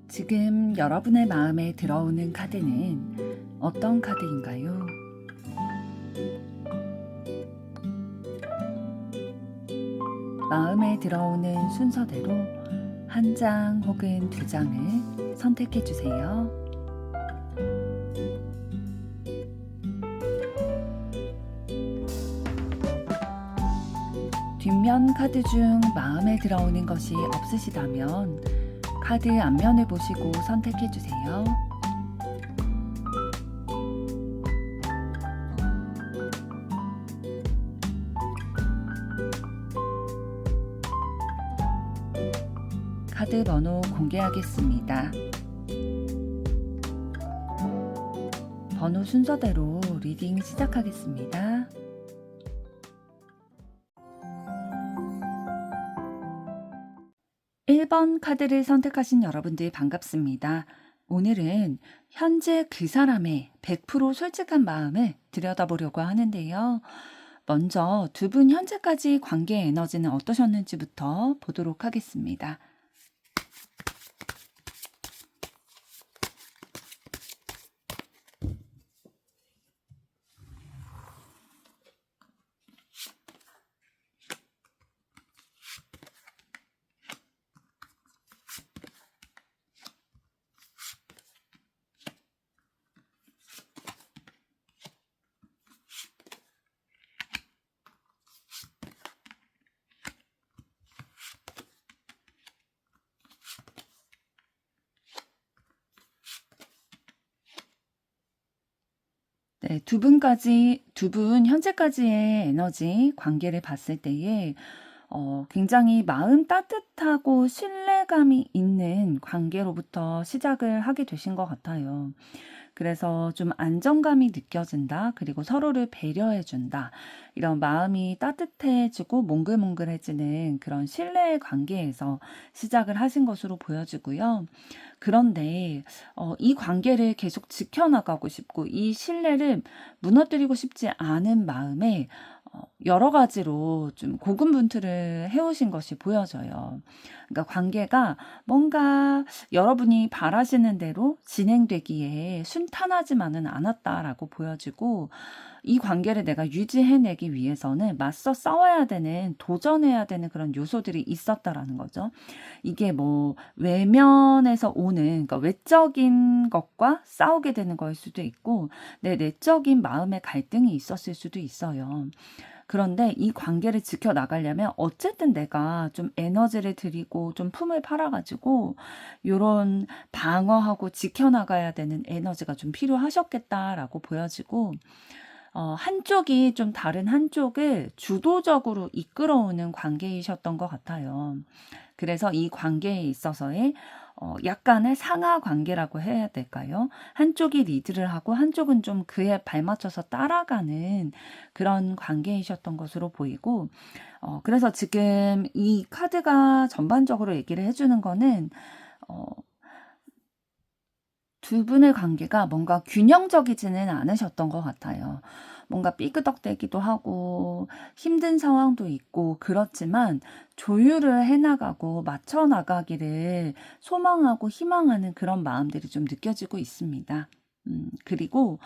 지금 여러분의 마음에 들어오는 카드는 어떤 카드인가요? 마음에 들어오는 순서대로 한 장 혹은 두 장을 선택해 주세요. 뒷면 카드 중 마음에 들어오는 것이 없으시다면 카드 앞면을 보시고 선택해 주세요. 카드 번호 공개하겠습니다. 번호 순서대로 리딩 시작하겠습니다. 1번 카드를 선택하신 여러분들 반갑습니다. 오늘은 현재 그 사람의 100% 솔직한 마음을 들여다보려고 하는데요. 먼저 두 분 현재까지 관계 에너지는 어떠셨는지부터 보도록 하겠습니다. 네, 두 분 현재까지의 에너지 관계를 봤을 때에 굉장히 마음 따뜻하고 신뢰감이 있는 관계로부터 시작을 하게 되신 것 같아요. 그래서 좀 안정감이 느껴진다. 그리고 서로를 배려해준다. 이런 마음이 따뜻해지고 몽글몽글해지는 그런 신뢰의 관계에서 시작을 하신 것으로 보여지고요. 그런데 이 관계를 계속 지켜나가고 싶고 이 신뢰를 무너뜨리고 싶지 않은 마음에 여러 가지로 좀 고군분투를 해오신 것이 보여져요. 그러니까 관계가 뭔가 여러분이 바라시는 대로 진행되기에 순탄하지만은 않았다라고 보여지고 이 관계를 내가 유지해내기 위해서는 맞서 싸워야 되는, 도전해야 되는 그런 요소들이 있었다라는 거죠. 이게 뭐 외면에서 오는, 그러니까 외적인 것과 싸우게 되는 거일 수도 있고 내 내적인 마음의 갈등이 있었을 수도 있어요. 그런데 이 관계를 지켜나가려면 어쨌든 내가 좀 에너지를 들이고 좀 품을 팔아가지고 요런 방어하고 지켜나가야 되는 에너지가 좀 필요하셨겠다라고 보여지고 한쪽이 좀 다른 한쪽을 주도적으로 이끌어오는 관계이셨던 것 같아요. 그래서 이 관계에 있어서의 약간의 상하 관계라고 해야 될까요? 한쪽이 리드를 하고 한쪽은 좀 그에 발맞춰서 따라가는 그런 관계이셨던 것으로 보이고 그래서 지금 이 카드가 전반적으로 얘기를 해주는 거는 두 분의 관계가 뭔가 균형적이지는 않으셨던 것 같아요. 뭔가 삐그덕대기도 하고 힘든 상황도 있고 그렇지만 조율을 해나가고 맞춰나가기를 소망하고 희망하는 그런 마음들이 좀 느껴지고 있습니다. 그리고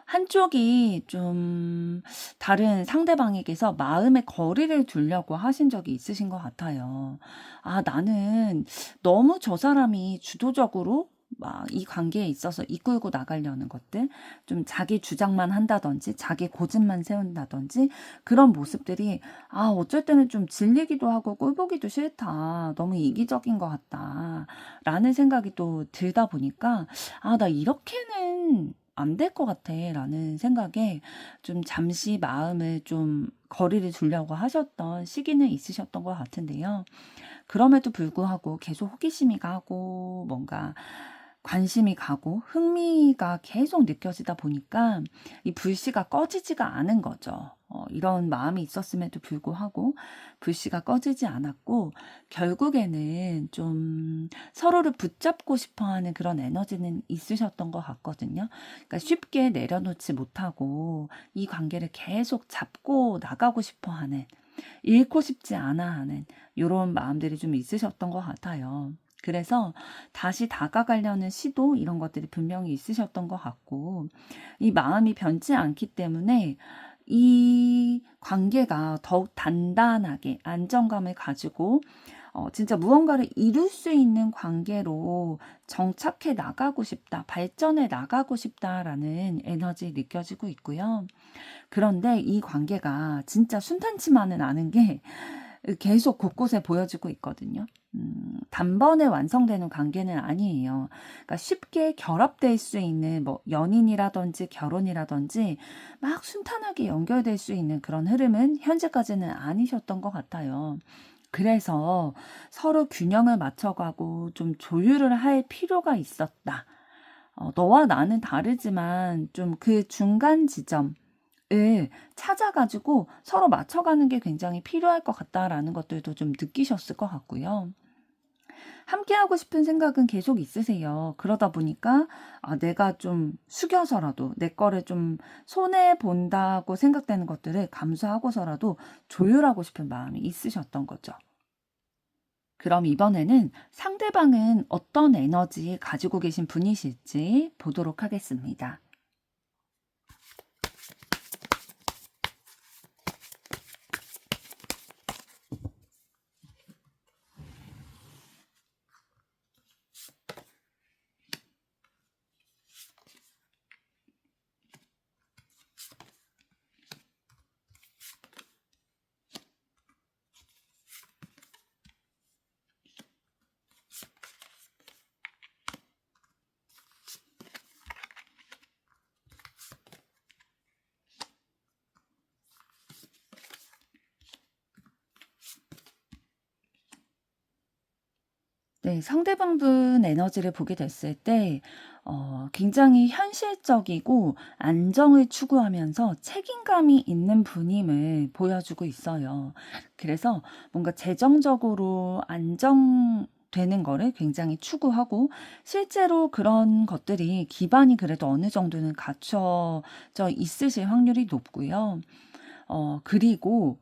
한쪽이 좀 다른 상대방에게서 마음의 거리를 두려고 하신 적이 있으신 것 같아요. 아, 나는 너무 저 사람이 주도적으로 막 이 관계에 있어서 이끌고 나가려는 것들, 좀 자기 주장만 한다든지 자기 고집만 세운다든지 그런 모습들이 어쩔 때는 좀 질리기도 하고 꼴보기도 싫다. 너무 이기적인 것 같다. 라는 생각이 또 들다 보니까 나 이렇게는 안 될 것 같아. 라는 생각에 좀 잠시 마음을 좀 거리를 두려고 하셨던 시기는 있으셨던 것 같은데요. 그럼에도 불구하고 계속 호기심이 가고 뭔가 관심이 가고 흥미가 계속 느껴지다 보니까 이 불씨가 꺼지지가 않은 거죠. 이런 마음이 있었음에도 불구하고 불씨가 꺼지지 않았고 결국에는 좀 서로를 붙잡고 싶어하는 그런 에너지는 있으셨던 것 같거든요. 그러니까 쉽게 내려놓지 못하고 이 관계를 계속 잡고 나가고 싶어하는, 잃고 싶지 않아 하는 이런 마음들이 좀 있으셨던 것 같아요. 그래서 다시 다가가려는 시도 이런 것들이 분명히 있으셨던 것 같고 이 마음이 변치 않기 때문에 이 관계가 더욱 단단하게 안정감을 가지고 진짜 무언가를 이룰 수 있는 관계로 정착해 나가고 싶다, 발전해 나가고 싶다라는 에너지 느껴지고 있고요. 그런데 이 관계가 진짜 순탄치만은 않은 게 계속 곳곳에 보여지고 있거든요. 단번에 완성되는 관계는 아니에요. 그러니까 쉽게 결합될 수 있는 뭐 연인이라든지 결혼이라든지 막 순탄하게 연결될 수 있는 그런 흐름은 현재까지는 아니셨던 것 같아요. 그래서 서로 균형을 맞춰가고 좀 조율을 할 필요가 있었다. 너와 나는 다르지만 좀 그 중간 지점을 찾아가지고 서로 맞춰가는 게 굉장히 필요할 것 같다라는 것들도 좀 느끼셨을 것 같고요. 함께하고 싶은 생각은 계속 있으세요. 그러다 보니까 내가 좀 숙여서라도 내 거를 좀 손해본다고 생각되는 것들을 감수하고서라도 조율하고 싶은 마음이 있으셨던 거죠. 그럼 이번에는 상대방은 어떤 에너지 가지고 계신 분이실지 보도록 하겠습니다. 네, 상대방 분 에너지를 보게 됐을 때, 굉장히 현실적이고 안정을 추구하면서 책임감이 있는 분임을 보여주고 있어요. 그래서 뭔가 재정적으로 안정되는 거를 굉장히 추구하고, 실제로 그런 것들이 기반이 그래도 어느 정도는 갖춰져 있으실 확률이 높고요. 그리고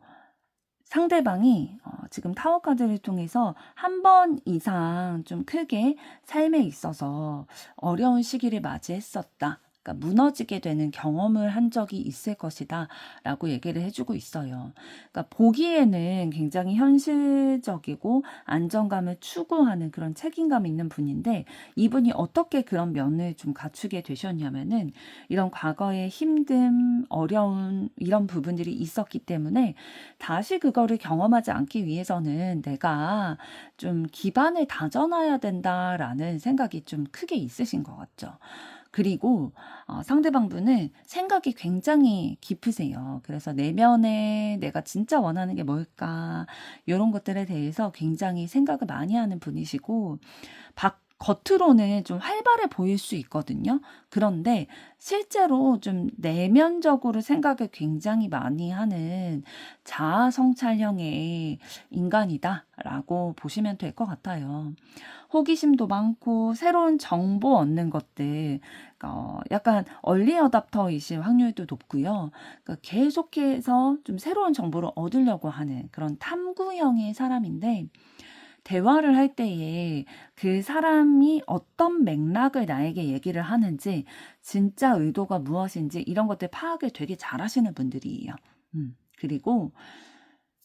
상대방이 지금 타워 카드를 통해서 한 번 이상 좀 크게 삶에 있어서 어려운 시기를 맞이했었다. 그러니까 무너지게 되는 경험을 한 적이 있을 것이다 라고 얘기를 해주고 있어요. 그러니까 보기에는 굉장히 현실적이고 안정감을 추구하는 그런 책임감 있는 분인데 이분이 어떻게 그런 면을 좀 갖추게 되셨냐면은 이런 과거의 힘듦, 어려운 이런 부분들이 있었기 때문에 다시 그거를 경험하지 않기 위해서는 내가 좀 기반을 다져놔야 된다라는 생각이 좀 크게 있으신 것 같죠. 그리고 상대방 분은 생각이 굉장히 깊으세요. 그래서 내면에 내가 진짜 원하는 게 뭘까 이런 것들에 대해서 굉장히 생각을 많이 하는 분이시고 겉으로는 좀 활발해 보일 수 있거든요. 그런데 실제로 좀 내면적으로 생각을 굉장히 많이 하는 자아 성찰형의 인간이다라고 보시면 될 것 같아요. 호기심도 많고 새로운 정보 얻는 것들, 약간 얼리 어답터이실 확률도 높고요. 그러니까 계속해서 좀 새로운 정보를 얻으려고 하는 그런 탐구형의 사람인데 대화를 할 때에 그 사람이 어떤 맥락을 나에게 얘기를 하는지 진짜 의도가 무엇인지 이런 것들 파악을 되게 잘하시는 분들이에요. 그리고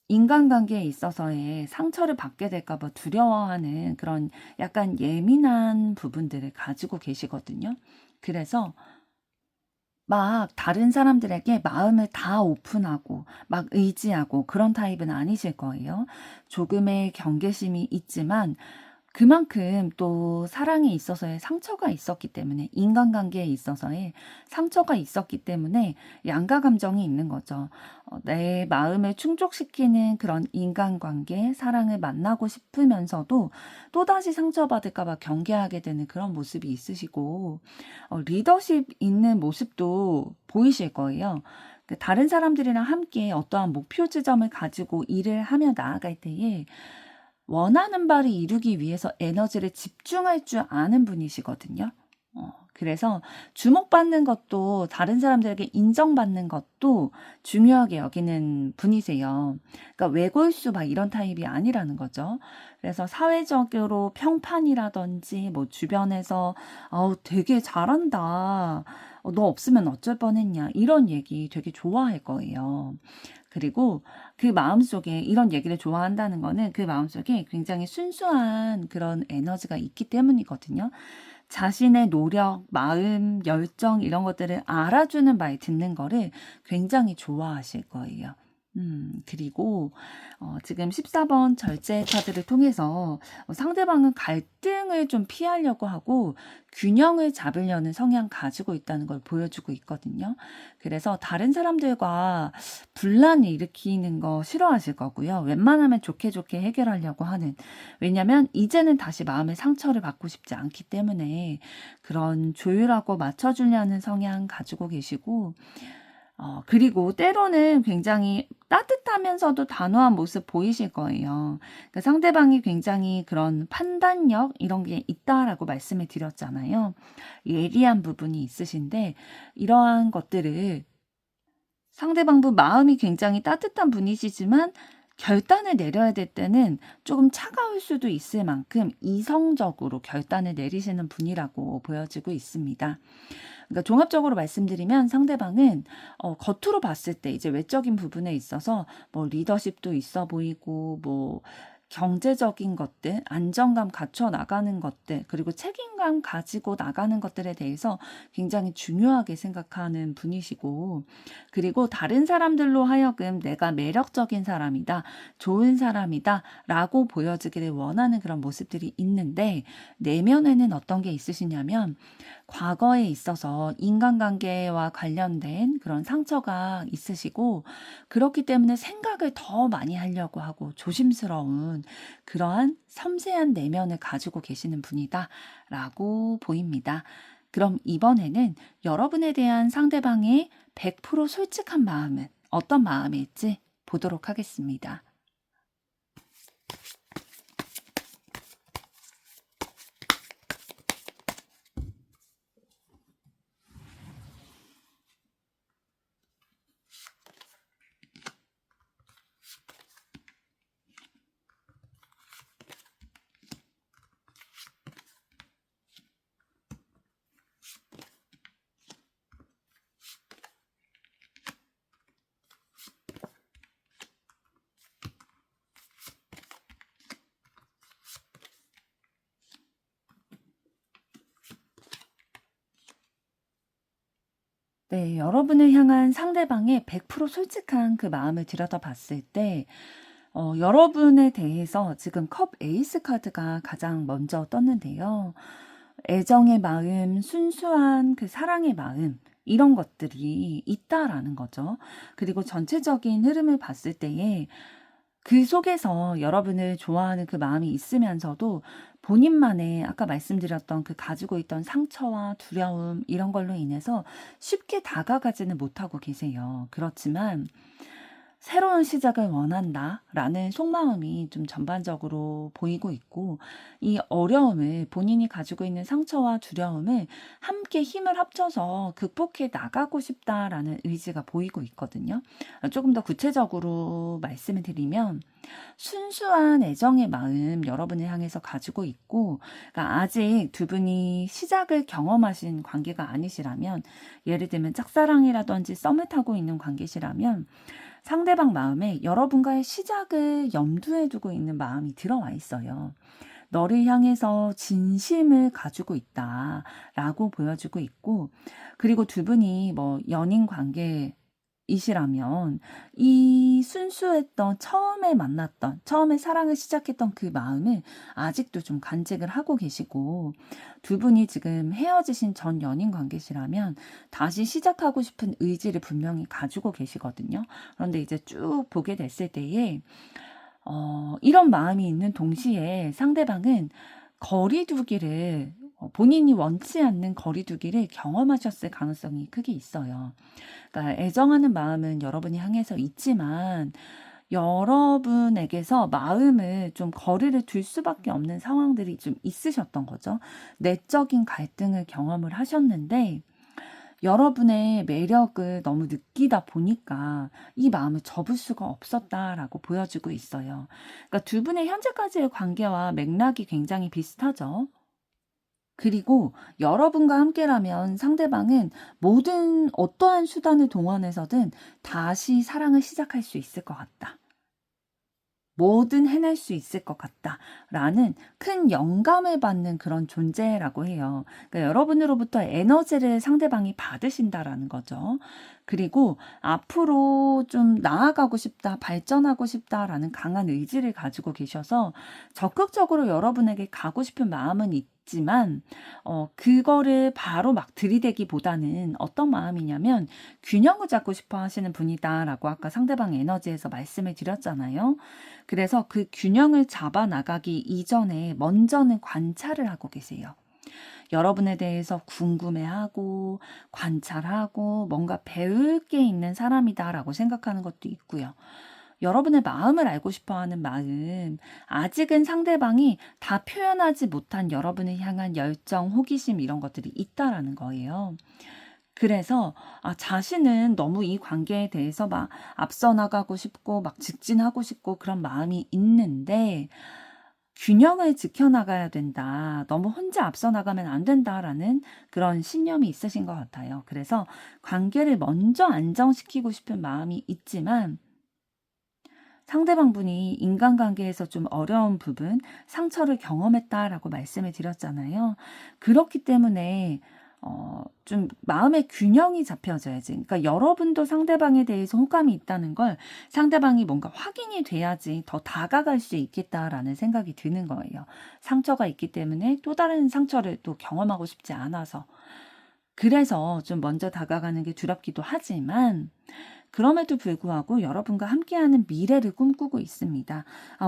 인간관계에 있어서의 상처를 받게 될까 봐 두려워하는 그런 약간 예민한 부분들을 가지고 계시거든요. 그래서 막 다른 사람들에게 마음을 다 오픈하고 막 의지하고 그런 타입은 아니실 거예요. 조금의 경계심이 있지만 그만큼 또 사랑에 있어서의 상처가 있었기 때문에, 인간관계에 있어서의 상처가 있었기 때문에 양가 감정이 있는 거죠. 내 마음을 충족시키는 그런 인간관계, 사랑을 만나고 싶으면서도 또다시 상처받을까 봐 경계하게 되는 그런 모습이 있으시고, 리더십 있는 모습도 보이실 거예요. 다른 사람들이랑 함께 어떠한 목표 지점을 가지고 일을 하며 나아갈 때에 원하는 바를 이루기 위해서 에너지를 집중할 줄 아는 분이시거든요. 그래서 주목받는 것도, 다른 사람들에게 인정받는 것도 중요하게 여기는 분이세요. 그러니까 외골수 막 이런 타입이 아니라는 거죠. 그래서 사회적으로 평판이라든지 뭐 주변에서 되게 잘한다. 너 없으면 어쩔 뻔했냐. 이런 얘기 되게 좋아할 거예요. 그리고 그 마음속에 이런 얘기를 좋아한다는 거는 그 마음속에 굉장히 순수한 그런 에너지가 있기 때문이거든요. 자신의 노력, 마음, 열정 이런 것들을 알아주는 말 듣는 거를 굉장히 좋아하실 거예요. 그리고 지금 14번 절제 카드를 통해서 상대방은 갈등을 좀 피하려고 하고 균형을 잡으려는 성향 가지고 있다는 걸 보여주고 있거든요. 그래서 다른 사람들과 분란을 일으키는 거 싫어하실 거고요. 웬만하면 좋게 좋게 해결하려고 하는. 왜냐면 이제는 다시 마음의 상처를 받고 싶지 않기 때문에 그런 조율하고 맞춰주려는 성향 가지고 계시고, 그리고 때로는 굉장히 따뜻하면서도 단호한 모습 보이실 거예요. 그러니까 상대방이 굉장히 그런 판단력 이런 게 있다라고 말씀을 드렸잖아요. 예리한 부분이 있으신데 이러한 것들을, 상대방도 마음이 굉장히 따뜻한 분이시지만 결단을 내려야 될 때는 조금 차가울 수도 있을 만큼 이성적으로 결단을 내리시는 분이라고 보여지고 있습니다. 그러니까 종합적으로 말씀드리면 상대방은 겉으로 봤을 때 이제 외적인 부분에 있어서 뭐 리더십도 있어 보이고 뭐 경제적인 것들, 안정감 갖춰 나가는 것들, 그리고 책임감 가지고 나가는 것들에 대해서 굉장히 중요하게 생각하는 분이시고, 그리고 다른 사람들로 하여금 내가 매력적인 사람이다, 좋은 사람이다 라고 보여지기를 원하는 그런 모습들이 있는데, 내면에는 어떤 게 있으시냐면 과거에 있어서 인간관계와 관련된 그런 상처가 있으시고, 그렇기 때문에 생각을 더 많이 하려고 하고 조심스러운 그러한 섬세한 내면을 가지고 계시는 분이다 라고 보입니다. 그럼 이번에는 여러분에 대한 상대방의 100% 솔직한 마음은 어떤 마음일지 보도록 하겠습니다. 네, 여러분을 향한 상대방의 100% 솔직한 그 마음을 들여다봤을 때, 여러분에 대해서 지금 컵 에이스 카드가 가장 먼저 떴는데요. 애정의 마음, 순수한 그 사랑의 마음, 이런 것들이 있다라는 거죠. 그리고 전체적인 흐름을 봤을 때에 그 속에서 여러분을 좋아하는 그 마음이 있으면서도 본인만의 아까 말씀드렸던 그 가지고 있던 상처와 두려움 이런 걸로 인해서 쉽게 다가가지는 못하고 계세요. 그렇지만 새로운 시작을 원한다라는 속마음이 좀 전반적으로 보이고 있고, 이 어려움을, 본인이 가지고 있는 상처와 두려움을 함께 힘을 합쳐서 극복해 나가고 싶다라는 의지가 보이고 있거든요. 조금 더 구체적으로 말씀을 드리면 순수한 애정의 마음 여러분을 향해서 가지고 있고, 그러니까 아직 두 분이 시작을 경험하신 관계가 아니시라면, 예를 들면 짝사랑이라든지 썸을 타고 있는 관계시라면 상대방 마음에 여러분과의 시작을 염두에 두고 있는 마음이 들어와 있어요. 너를 향해서 진심을 가지고 있다라고 보여주고 있고, 그리고 두 분이 뭐 연인 관계이시라면 이 순수했던 처음에 만났던, 처음에 사랑을 시작했던 그 마음을 아직도 좀 간직을 하고 계시고, 두 분이 지금 헤어지신 전 연인 관계시라면 다시 시작하고 싶은 의지를 분명히 가지고 계시거든요. 그런데 이제 쭉 보게 됐을 때에 이런 마음이 있는 동시에 상대방은 거리두기를 본인이 원치 않는 거리두기를 경험하셨을 가능성이 크게 있어요. 그러니까 애정하는 마음은 여러분이 향해서 있지만 여러분에게서 마음을 좀 거리를 둘 수밖에 없는 상황들이 좀 있으셨던 거죠. 내적인 갈등을 경험을 하셨는데 여러분의 매력을 너무 느끼다 보니까 이 마음을 접을 수가 없었다라고 보여지고 있어요. 그러니까 두 분의 현재까지의 관계와 맥락이 굉장히 비슷하죠. 그리고 여러분과 함께라면 상대방은 모든 어떠한 수단을 동원해서든 다시 사랑을 시작할 수 있을 것 같다. 뭐든 해낼 수 있을 것 같다라는 큰 영감을 받는 그런 존재라고 해요. 그러니까 여러분으로부터 에너지를 상대방이 받으신다라는 거죠. 그리고 앞으로 좀 나아가고 싶다, 발전하고 싶다라는 강한 의지를 가지고 계셔서 적극적으로 여러분에게 가고 싶은 마음은 있지만 그거를 바로 막 들이대기보다는 어떤 마음이냐면 균형을 잡고 싶어 하시는 분이다라고 아까 상대방 에너지에서 말씀을 드렸잖아요. 그래서 그 균형을 잡아 나가기 이전에 먼저는 관찰을 하고 계세요. 여러분에 대해서 궁금해하고 관찰하고 뭔가 배울 게 있는 사람이다라고 생각하는 것도 있고요. 여러분의 마음을 알고 싶어 하는 마음, 아직은 상대방이 다 표현하지 못한 여러분을 향한 열정, 호기심 이런 것들이 있다라는 거예요. 그래서 자신은 너무 이 관계에 대해서 막 앞서 나가고 싶고 막 직진하고 싶고 그런 마음이 있는데 균형을 지켜나가야 된다. 너무 혼자 앞서 나가면 안 된다라는 그런 신념이 있으신 것 같아요. 그래서 관계를 먼저 안정시키고 싶은 마음이 있지만 상대방 분이 인간관계에서 좀 어려운 부분, 상처를 경험했다라고 말씀을 드렸잖아요. 그렇기 때문에 좀 마음의 균형이 잡혀져야지. 그러니까 여러분도 상대방에 대해서 호감이 있다는 걸 상대방이 뭔가 확인이 돼야지 더 다가갈 수 있겠다라는 생각이 드는 거예요. 상처가 있기 때문에 또 다른 상처를 또 경험하고 싶지 않아서. 그래서 좀 먼저 다가가는 게 두렵기도 하지만 그럼에도 불구하고 여러분과 함께하는 미래를 꿈꾸고 있습니다.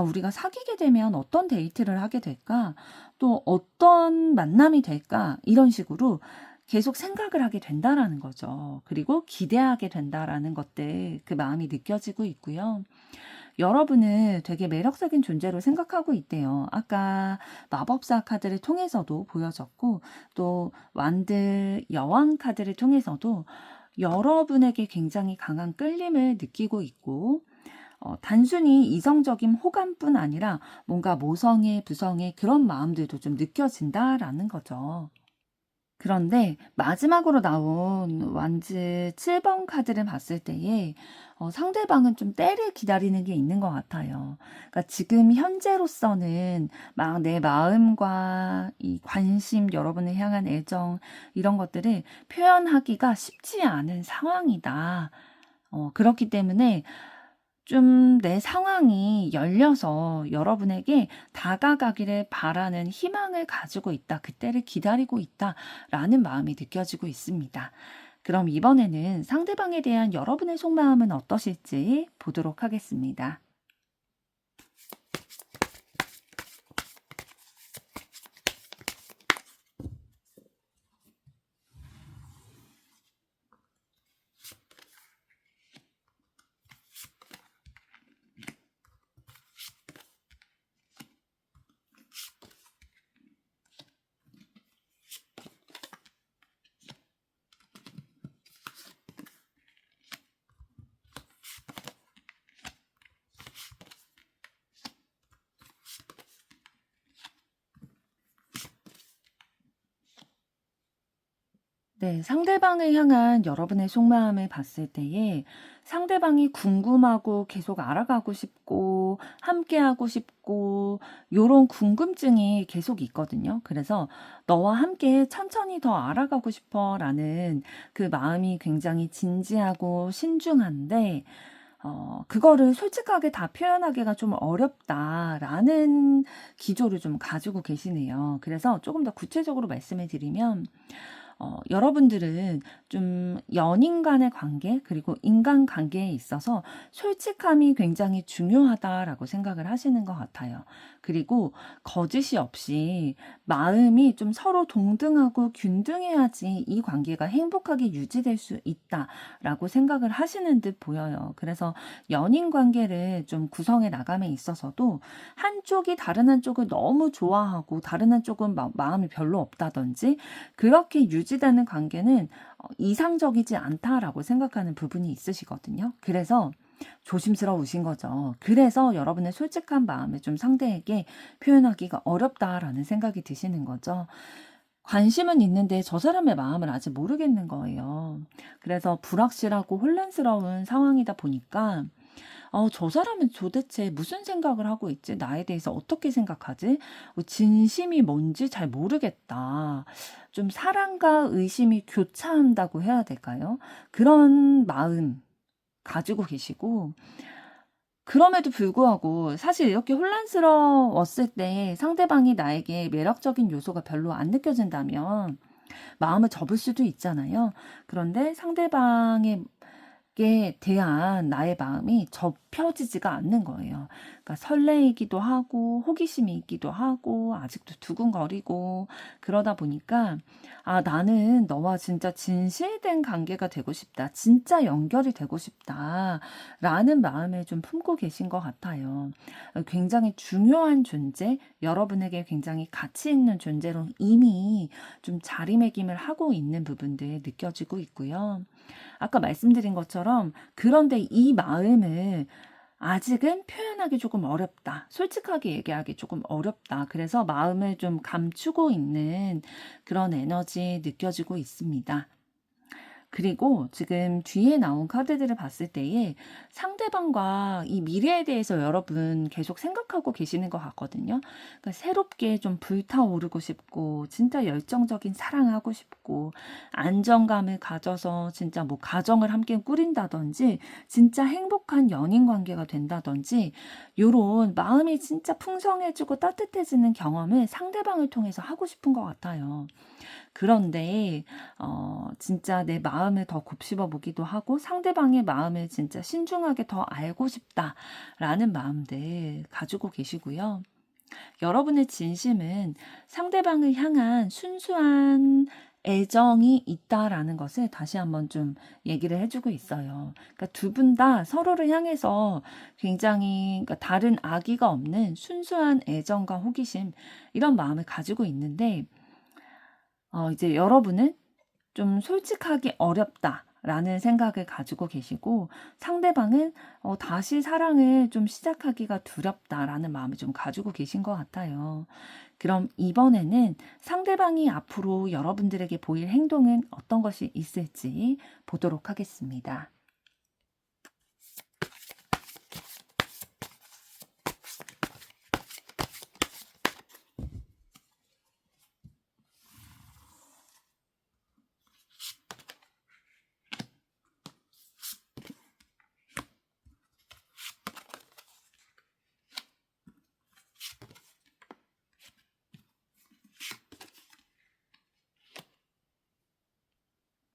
우리가 사귀게 되면 어떤 데이트를 하게 될까? 또 어떤 만남이 될까? 이런 식으로 계속 생각을 하게 된다라는 거죠. 그리고 기대하게 된다라는 것들, 그 마음이 느껴지고 있고요. 여러분을 되게 매력적인 존재로 생각하고 있대요. 아까 마법사 카드를 통해서도 보여졌고, 또 완드 여왕 카드를 통해서도 여러분에게 굉장히 강한 끌림을 느끼고 있고, 단순히 이성적인 호감뿐 아니라 뭔가 모성애, 부성애 그런 마음들도 좀 느껴진다라는 거죠. 그런데 마지막으로 나온 완즈 7번 카드를 봤을 때에 상대방은 좀 때를 기다리는 게 있는 것 같아요. 그러니까 지금 현재로서는 막 내 마음과 이 관심, 여러분을 향한 애정 이런 것들을 표현하기가 쉽지 않은 상황이다. 그렇기 때문에 좀 내 상황이 열려서 여러분에게 다가가기를 바라는 희망을 가지고 있다. 그때를 기다리고 있다라는 마음이 느껴지고 있습니다. 그럼 이번에는 상대방에 대한 여러분의 속마음은 어떠실지 보도록 하겠습니다. 네, 상대방을 향한 여러분의 속마음을 봤을 때에 상대방 상대방이 궁금하고 계속 알아가고 싶고 함께하고 싶고 요런 궁금증이 계속 있거든요. 그래서 너와 함께 천천히 더 알아가고 싶어라는 그 마음이 굉장히 진지하고 신중한데 그거를 솔직하게 다 표현하기가 좀 어렵다라는 기조를 좀 가지고 계시네요. 그래서 조금 더 구체적으로 말씀을 드리면 여러분들은 좀 연인 간의 관계, 그리고 인간 관계에 있어서 솔직함이 굉장히 중요하다라고 생각을 하시는 것 같아요. 그리고 거짓이 없이 마음이 좀 서로 동등하고 균등해야지 이 관계가 행복하게 유지될 수 있다라고 생각을 하시는 듯 보여요. 그래서 연인 관계를 좀 구성해 나감에 있어서도 한쪽이 다른 한쪽을 너무 좋아하고 다른 한쪽은 마음이 별로 없다든지 그렇게 유지되는 관계는 이상적이지 않다라고 생각하는 부분이 있으시거든요. 그래서 조심스러우신 거죠. 그래서 여러분의 솔직한 마음을 좀 상대에게 표현하기가 어렵다라는 생각이 드시는 거죠. 관심은 있는데 저 사람의 마음을 아직 모르겠는 거예요. 그래서 불확실하고 혼란스러운 상황이다 보니까 저 사람은 도대체 무슨 생각을 하고 있지? 나에 대해서 어떻게 생각하지? 진심이 뭔지 잘 모르겠다. 좀 사랑과 의심이 교차한다고 해야 될까요? 그런 마음 가지고 계시고, 그럼에도 불구하고 사실 이렇게 혼란스러웠을 때 상대방이 나에게 매력적인 요소가 별로 안 느껴진다면 마음을 접을 수도 있잖아요. 그런데 상대방의 에 대한 나의 마음이 접혀지지가 않는 거예요. 그러니까 설레이기도 하고 호기심이 있기도 하고 아직도 두근거리고 그러다 보니까 나는 너와 진짜 진실된 관계가 되고 싶다. 진짜 연결이 되고 싶다라는 마음을 좀 품고 계신 것 같아요. 굉장히 중요한 존재, 여러분에게 굉장히 가치 있는 존재로 이미 좀 자리매김을 하고 있는 부분들 느껴지고 있고요. 아까 말씀드린 것처럼 그런데 이 마음을 아직은 표현하기 조금 어렵다. 솔직하게 얘기하기 조금 어렵다. 그래서 마음을 좀 감추고 있는 그런 에너지 느껴지고 있습니다. 그리고 지금 뒤에 나온 카드들을 봤을 때에 상대방과 이 미래에 대해서 여러분 계속 생각하고 계시는 것 같거든요. 그러니까 새롭게 좀 불타오르고 싶고, 진짜 열정적인 사랑하고 싶고, 안정감을 가져서 진짜 뭐 가정을 함께 꾸린다든지, 진짜 행복한 연인 관계가 된다든지, 요런 마음이 진짜 풍성해지고 따뜻해지는 경험을 상대방을 통해서 하고 싶은 것 같아요. 그런데 진짜 내 마음을 더 곱씹어 보기도 하고 상대방의 마음을 진짜 신중하게 더 알고 싶다라는 마음들 가지고 계시고요. 여러분의 진심은 상대방을 향한 순수한 애정이 있다라는 것을 다시 한번 좀 얘기를 해주고 있어요. 그러니까 두 분 다 서로를 향해서 굉장히 그러니까 다른 악의가 없는 순수한 애정과 호기심 이런 마음을 가지고 있는데 이제 여러분은 좀 솔직하기 어렵다라는 생각을 가지고 계시고 상대방은 다시 사랑을 좀 시작하기가 두렵다라는 마음을 좀 가지고 계신 것 같아요. 그럼 이번에는 상대방이 앞으로 여러분들에게 보일 행동은 어떤 것이 있을지 보도록 하겠습니다.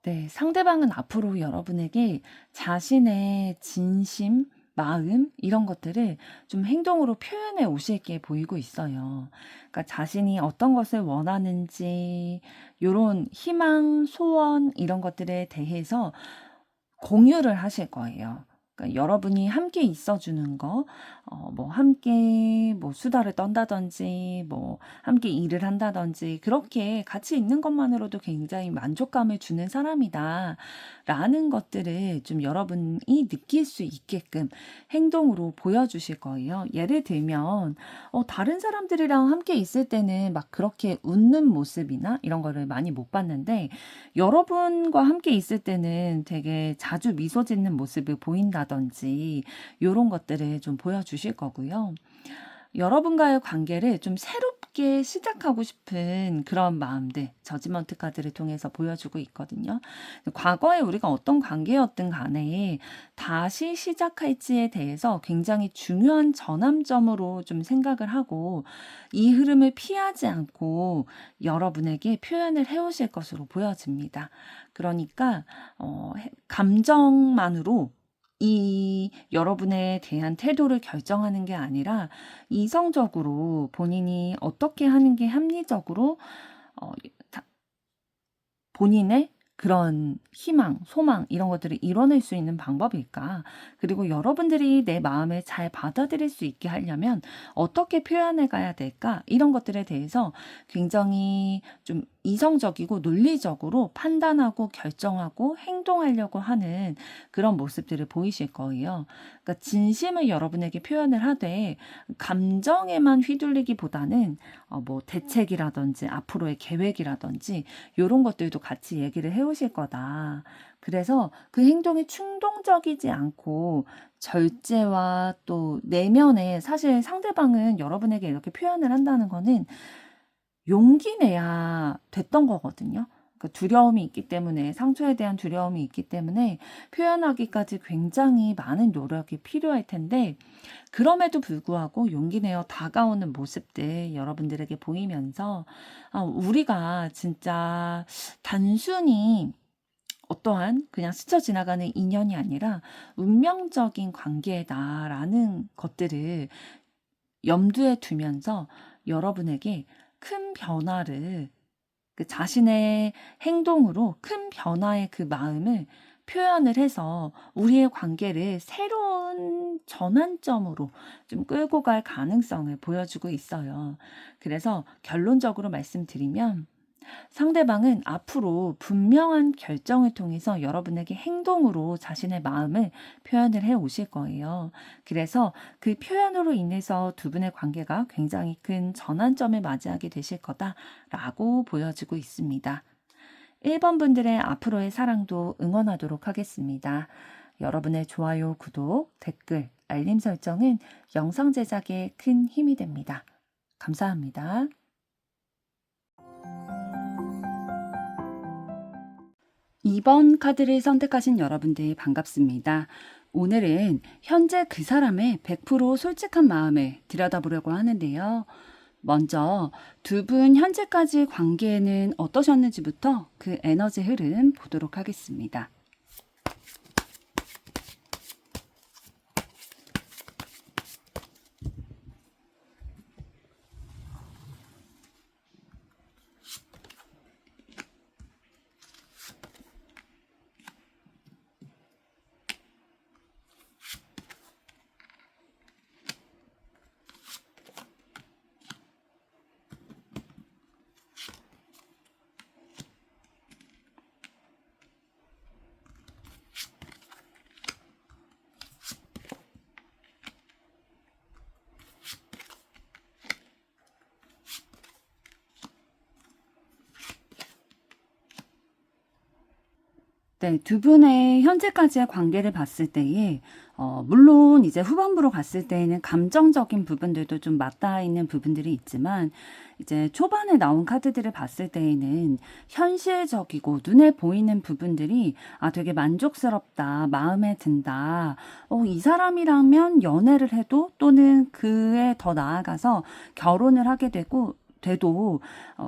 네, 상대방은 앞으로 여러분에게 자신의 진심, 마음, 이런 것들을 좀 행동으로 표현해 오실 게 보이고 있어요. 그러니까 자신이 어떤 것을 원하는지, 요런 희망, 소원, 이런 것들에 대해서 공유를 하실 거예요. 그러니까 여러분이 함께 있어주는 거, 뭐 함께 뭐 수다를 떤다든지, 뭐 함께 일을 한다든지 그렇게 같이 있는 것만으로도 굉장히 만족감을 주는 사람이다. 라는 것들을 좀 여러분이 느낄 수 있게끔 행동으로 보여주실 거예요. 예를 들면, 다른 사람들이랑 함께 있을 때는 막 그렇게 웃는 모습이나 이런 거를 많이 못 봤는데, 여러분과 함께 있을 때는 되게 자주 미소 짓는 모습을 보인다. 대책이라든지 요런 것들을 좀 보여주실 거고요. 여러분과의 관계를 좀 새롭게 시작하고 싶은 그런 마음들, 저지먼트 카드를 통해서 보여주고 있거든요. 과거에 우리가 어떤 관계였든 간에 다시 시작할지에 대해서 굉장히 중요한 전환점으로 좀 생각을 하고 이 흐름을 피하지 않고 여러분에게 표현을 해오실 것으로 보여집니다. 그러니까 감정만으로 이 여러분에 대한 태도를 결정하는 게 아니라 이성적으로 본인이 어떻게 하는 게 합리적으로 어, 본인의 그런 희망, 소망 이런 것들을 이뤄낼 수 있는 방법일까? 그리고 여러분들이 내 마음을 잘 받아들일 수 있게 하려면 어떻게 표현해 가야 될까? 이런 것들에 대해서 굉장히 좀 이성적이고 논리적으로 판단하고 결정하고 행동하려고 하는 그런 모습들을 보이실 거예요. 그러니까 진심을 여러분에게 표현을 하되 감정에만 휘둘리기보다는 뭐 대책이라든지 앞으로의 계획이라든지 이런 것들도 같이 얘기를 해오실 거다. 그래서 그 행동이 충동적이지 않고 절제와 또 내면에 사실 상대방은 여러분에게 이렇게 표현을 한다는 거는 용기 내야 됐던 거거든요. 그러니까 두려움이 있기 때문에 상처에 대한 두려움이 있기 때문에 표현하기까지 굉장히 많은 노력이 필요할 텐데 그럼에도 불구하고 용기 내어 다가오는 모습들 여러분들에게 보이면서 우리가 진짜 단순히 어떠한 그냥 스쳐 지나가는 인연이 아니라 운명적인 관계다라는 것들을 염두에 두면서 여러분에게 큰 변화를 그 자신의 행동으로 큰 변화의 그 마음을 표현을 해서 우리의 관계를 새로운 전환점으로 좀 끌고 갈 가능성을 보여주고 있어요. 그래서 결론적으로 말씀드리면 상대방은 앞으로 분명한 결정을 통해서 여러분에게 행동으로 자신의 마음을 표현을 해 오실 거예요. 그래서 그 표현으로 인해서 두 분의 관계가 굉장히 큰 전환점을 맞이하게 되실 거다라고 보여지고 있습니다. 1번 분들의 앞으로의 사랑도 응원하도록 하겠습니다. 여러분의 좋아요, 구독, 댓글, 알림 설정은 영상 제작에 큰 힘이 됩니다. 감사합니다. 2번 카드를 선택하신 여러분들 반갑습니다. 오늘은 현재 그 사람의 100% 솔직한 마음을 들여다보려고 하는데요. 먼저 두 분 현재까지 관계는 어떠셨는지부터 그 에너지 흐름 보도록 하겠습니다. 네, 두 분의 현재까지의 관계를 봤을 때에 물론 이제 후반부로 갔을 때에는 감정적인 부분들도 좀 맞닿아 있는 부분들이 있지만 이제 초반에 나온 카드들을 봤을 때에는 현실적이고 눈에 보이는 부분들이 되게 만족스럽다, 마음에 든다. 이 사람이라면 연애를 해도 또는 그에 더 나아가서 결혼을 하게 되고 돼도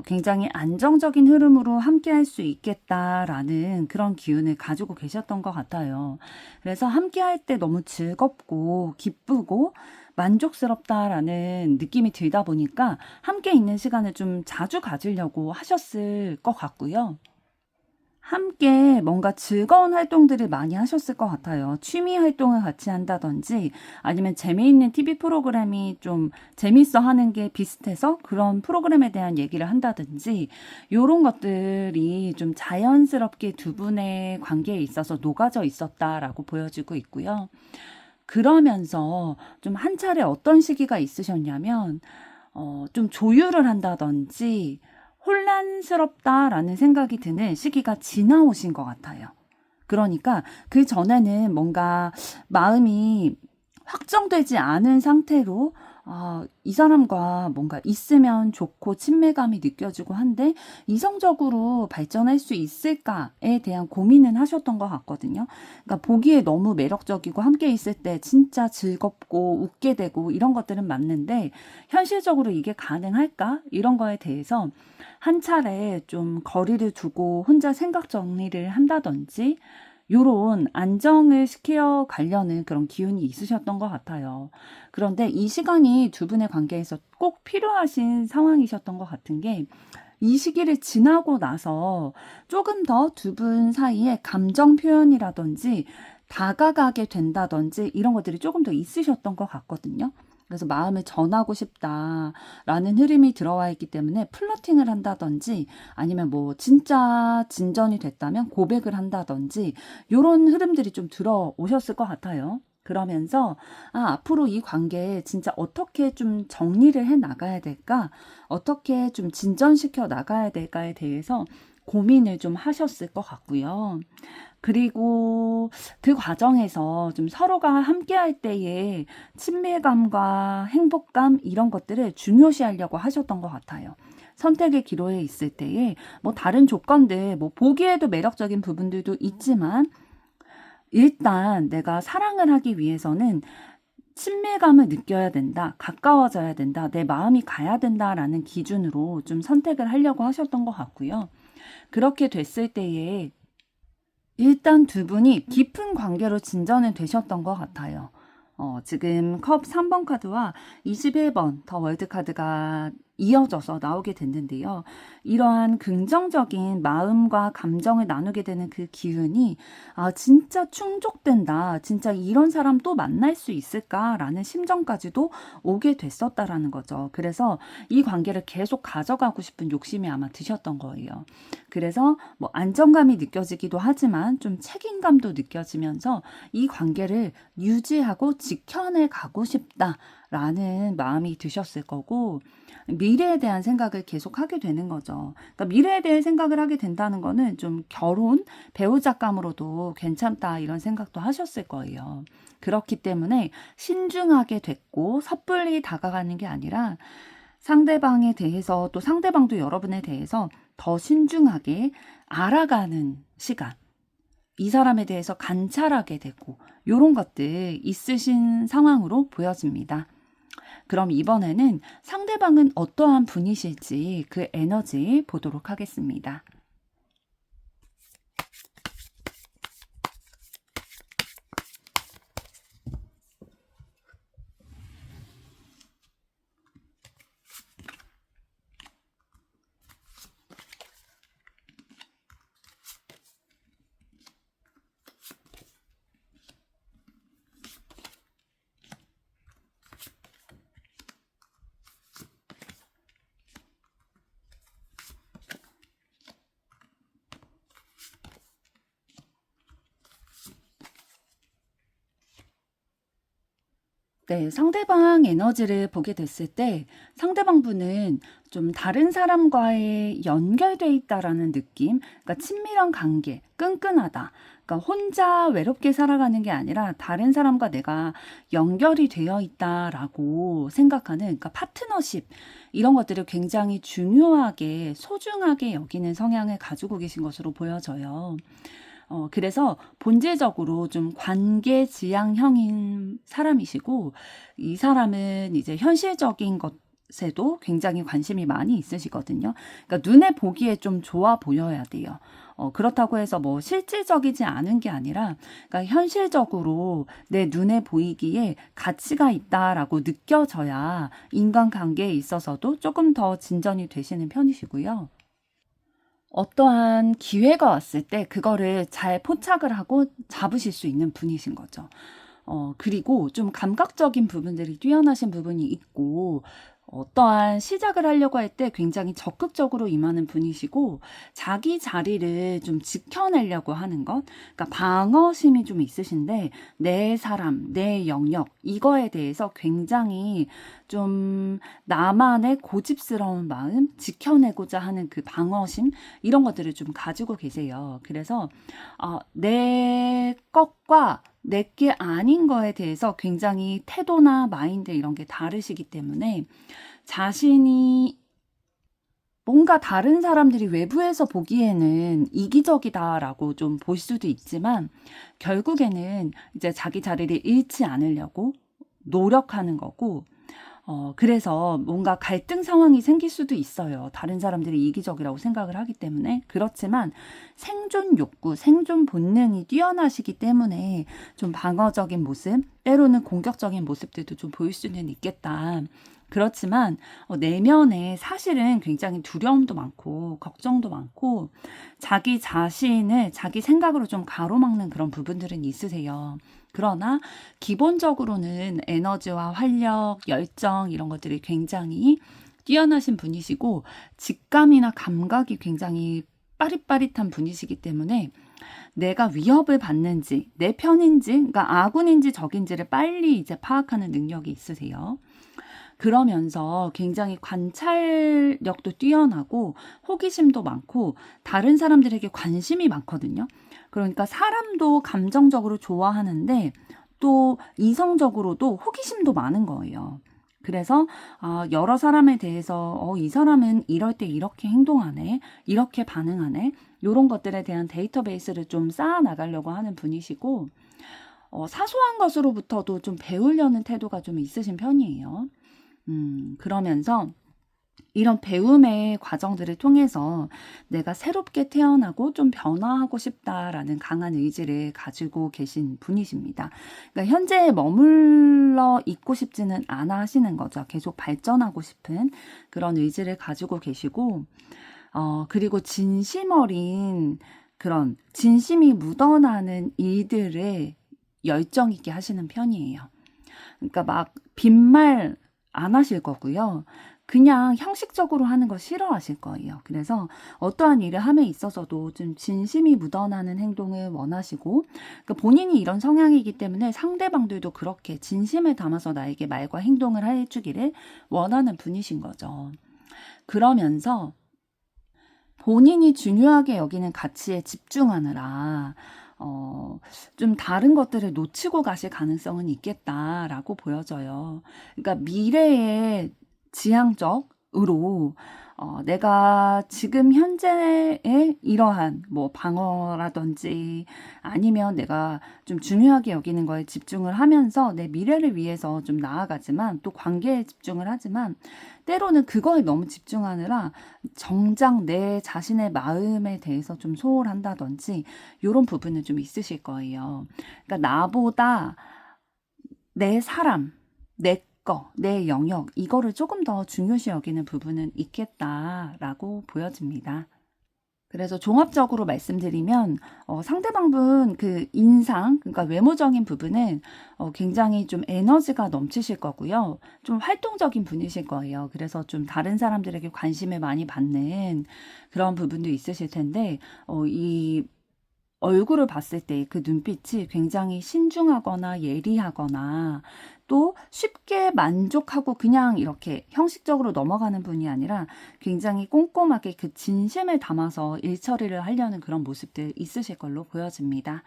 굉장히 안정적인 흐름으로 함께 할 수 있겠다라는 그런 기운을 가지고 계셨던 것 같아요. 그래서 함께 할 때 너무 즐겁고 기쁘고 만족스럽다라는 느낌이 들다 보니까 함께 있는 시간을 좀 자주 가지려고 하셨을 것 같고요. 함께 뭔가 즐거운 활동들을 많이 하셨을 것 같아요. 취미 활동을 같이 한다든지 아니면 재미있는 TV 프로그램이 좀 재밌어 하는 게 비슷해서 그런 프로그램에 대한 얘기를 한다든지 이런 것들이 좀 자연스럽게 두 분의 관계에 있어서 녹아져 있었다라고 보여지고 있고요. 그러면서 좀 한 차례 어떤 시기가 있으셨냐면 좀 조율을 한다든지 혼란스럽다라는 생각이 드는 시기가 지나오신 것 같아요. 그러니까 그 전에는 뭔가 마음이 확정되지 않은 상태로 이 사람과 뭔가 있으면 좋고 친밀감이 느껴지고 한데 이성적으로 발전할 수 있을까에 대한 고민은 하셨던 것 같거든요. 그러니까 보기에 너무 매력적이고 함께 있을 때 진짜 즐겁고 웃게 되고 이런 것들은 맞는데 현실적으로 이게 가능할까? 이런 거에 대해서 한 차례 좀 거리를 두고 혼자 생각 정리를 한다든지 요런 안정을 시켜 가려는 그런 기운이 있으셨던 것 같아요. 그런데 이 시간이 두 분의 관계에서 꼭 필요하신 상황이셨던 것 같은 게 이 시기를 지나고 나서 조금 더 두 분 사이에 감정 표현이라든지 다가가게 된다든지 이런 것들이 조금 더 있으셨던 것 같거든요. 그래서 마음을 전하고 싶다라는 흐름이 들어와 있기 때문에 플러팅을 한다든지 아니면 뭐 진짜 진전이 됐다면 고백을 한다든지 요런 흐름들이 좀 들어오셨을 것 같아요. 그러면서 앞으로 이 관계에 진짜 어떻게 좀 정리를 해 나가야 될까? 어떻게 좀 진전시켜 나가야 될까에 대해서 고민을 좀 하셨을 것 같고요. 그리고 그 과정에서 좀 서로가 함께할 때의 친밀감과 행복감 이런 것들을 중요시하려고 하셨던 것 같아요. 선택의 기로에 있을 때에 뭐 다른 조건들, 뭐 보기에도 매력적인 부분들도 있지만 일단 내가 사랑을 하기 위해서는 친밀감을 느껴야 된다, 가까워져야 된다, 내 마음이 가야 된다라는 기준으로 좀 선택을 하려고 하셨던 것 같고요. 그렇게 됐을 때에 일단 두 분이 깊은 관계로 진전이 되셨던 것 같아요. 지금 컵 3번 카드와 21번 더 월드 카드가 이어져서 나오게 됐는데요. 이러한 긍정적인 마음과 감정을 나누게 되는 그 기운이 진짜 충족된다. 진짜 이런 사람 또 만날 수 있을까라는 심정까지도 오게 됐었다라는 거죠. 그래서 이 관계를 계속 가져가고 싶은 욕심이 아마 드셨던 거예요. 그래서 뭐 안정감이 느껴지기도 하지만 좀 책임감도 느껴지면서 이 관계를 유지하고 지켜내 가고 싶다라는 마음이 드셨을 거고 미래에 대한 생각을 계속 하게 되는 거죠. 그러니까 미래에 대해 생각을 하게 된다는 거는 좀 결혼, 배우자감으로도 괜찮다 이런 생각도 하셨을 거예요. 그렇기 때문에 신중하게 됐고 섣불리 다가가는 게 아니라 상대방에 대해서 또 상대방도 여러분에 대해서 더 신중하게 알아가는 시간. 이 사람에 대해서 관찰하게 되고 이런 것들 있으신 상황으로 보여집니다. 그럼 이번에는 상대방은 어떠한 분이실지 그 에너지 보도록 하겠습니다. 네, 상대방 에너지를 보게 됐을 때 상대방 분은 좀 다른 사람과의 연결돼 있다라는 느낌, 그러니까 친밀한 관계, 끈끈하다. 그러니까 혼자 외롭게 살아가는 게 아니라 다른 사람과 내가 연결이 되어 있다라고 생각하는, 그러니까 파트너십 이런 것들을 굉장히 중요하게 소중하게 여기는 성향을 가지고 계신 것으로 보여져요. 그래서 본질적으로 좀 관계 지향형인 사람이시고, 이 사람은 이제 현실적인 것에도 굉장히 관심이 많이 있으시거든요. 그러니까 눈에 보기에 좀 좋아 보여야 돼요. 그렇다고 해서 뭐 실질적이지 않은 게 아니라, 그러니까 현실적으로 내 눈에 보이기에 가치가 있다라고 느껴져야 인간관계에 있어서도 조금 더 진전이 되시는 편이시고요. 어떠한 기회가 왔을 때 그거를 잘 포착을 하고 잡으실 수 있는 분이신 거죠. 그리고 좀 감각적인 부분들이 뛰어나신 부분이 있고, 어떠한 시작을 하려고 할 때 굉장히 적극적으로 임하는 분이시고 자기 자리를 좀 지켜내려고 하는 것, 그러니까 방어심이 좀 있으신데 내 사람, 내 영역 이거에 대해서 굉장히 좀 나만의 고집스러운 마음, 지켜내고자 하는 그 방어심 이런 것들을 좀 가지고 계세요. 그래서 내 것과 내게 아닌 거에 대해서 굉장히 태도나 마인드 이런 게 다르시기 때문에 자신이 뭔가 다른 사람들이 외부에서 보기에는 이기적이다라고 좀 볼 수도 있지만 결국에는 이제 자기 자리를 잃지 않으려고 노력하는 거고 그래서 뭔가 갈등 상황이 생길 수도 있어요. 다른 사람들이 이기적이라고 생각을 하기 때문에. 그렇지만 생존 욕구, 생존 본능이 뛰어나시기 때문에 좀 방어적인 모습, 때로는 공격적인 모습들도 좀 보일 수는 있겠다. 그렇지만 내면에 사실은 굉장히 두려움도 많고 걱정도 많고 자기 자신을 자기 생각으로 좀 가로막는 그런 부분들은 있으세요. 그러나 기본적으로는 에너지와 활력, 열정 이런 것들이 굉장히 뛰어나신 분이시고 직감이나 감각이 굉장히 빠릿빠릿한 분이시기 때문에 내가 위협을 받는지 내 편인지 그러니까 아군인지 적인지를 빨리 이제 파악하는 능력이 있으세요. 그러면서 굉장히 관찰력도 뛰어나고 호기심도 많고 다른 사람들에게 관심이 많거든요. 그러니까 사람도 감정적으로 좋아하는데 또 이성적으로도 호기심도 많은 거예요. 그래서 여러 사람에 대해서 이 사람은 이럴 때 이렇게 행동하네, 이렇게 반응하네, 이런 것들에 대한 데이터베이스를 좀 쌓아 나가려고 하는 분이시고 사소한 것으로부터도 좀 배우려는 태도가 좀 있으신 편이에요. 그러면서 이런 배움의 과정들을 통해서 내가 새롭게 태어나고 좀 변화하고 싶다라는 강한 의지를 가지고 계신 분이십니다. 그러니까 현재에 머물러 있고 싶지는 않아 하시는 거죠. 계속 발전하고 싶은 그런 의지를 가지고 계시고, 그리고 진심 어린 그런 진심이 묻어나는 일들에 열정 있게 하시는 편이에요. 그러니까 막 빈말 안 하실 거고요. 그냥 형식적으로 하는 거 싫어하실 거예요. 그래서 어떠한 일을 함에 있어서도 좀 진심이 묻어나는 행동을 원하시고 그러니까 본인이 이런 성향이기 때문에 상대방들도 그렇게 진심을 담아서 나에게 말과 행동을 해주기를 원하는 분이신 거죠. 그러면서 본인이 중요하게 여기는 가치에 집중하느라 좀 다른 것들을 놓치고 가실 가능성은 있겠다라고 보여져요. 그러니까 미래에 지향적으로 내가 지금 현재의 이러한 뭐 방어라든지 아니면 내가 좀 중요하게 여기는 거에 집중을 하면서 내 미래를 위해서 좀 나아가지만 또 관계에 집중을 하지만 때로는 그거에 너무 집중하느라 정작 내 자신의 마음에 대해서 좀 소홀한다든지 이런 부분은 좀 있으실 거예요. 그러니까 나보다 내 사람, 내 영역, 이거를 조금 더 중요시 여기는 부분은 있겠다라고 보여집니다. 그래서 종합적으로 말씀드리면 상대방분 그 인상, 그러니까 외모적인 부분은 굉장히 좀 에너지가 넘치실 거고요. 좀 활동적인 분이실 거예요. 그래서 좀 다른 사람들에게 관심을 많이 받는 그런 부분도 있으실 텐데 이 얼굴을 봤을 때 그 눈빛이 굉장히 신중하거나 예리하거나 또 쉽게 만족하고 그냥 이렇게 형식적으로 넘어가는 분이 아니라 굉장히 꼼꼼하게 그 진심을 담아서 일 처리를 하려는 그런 모습들 있으실 걸로 보여집니다.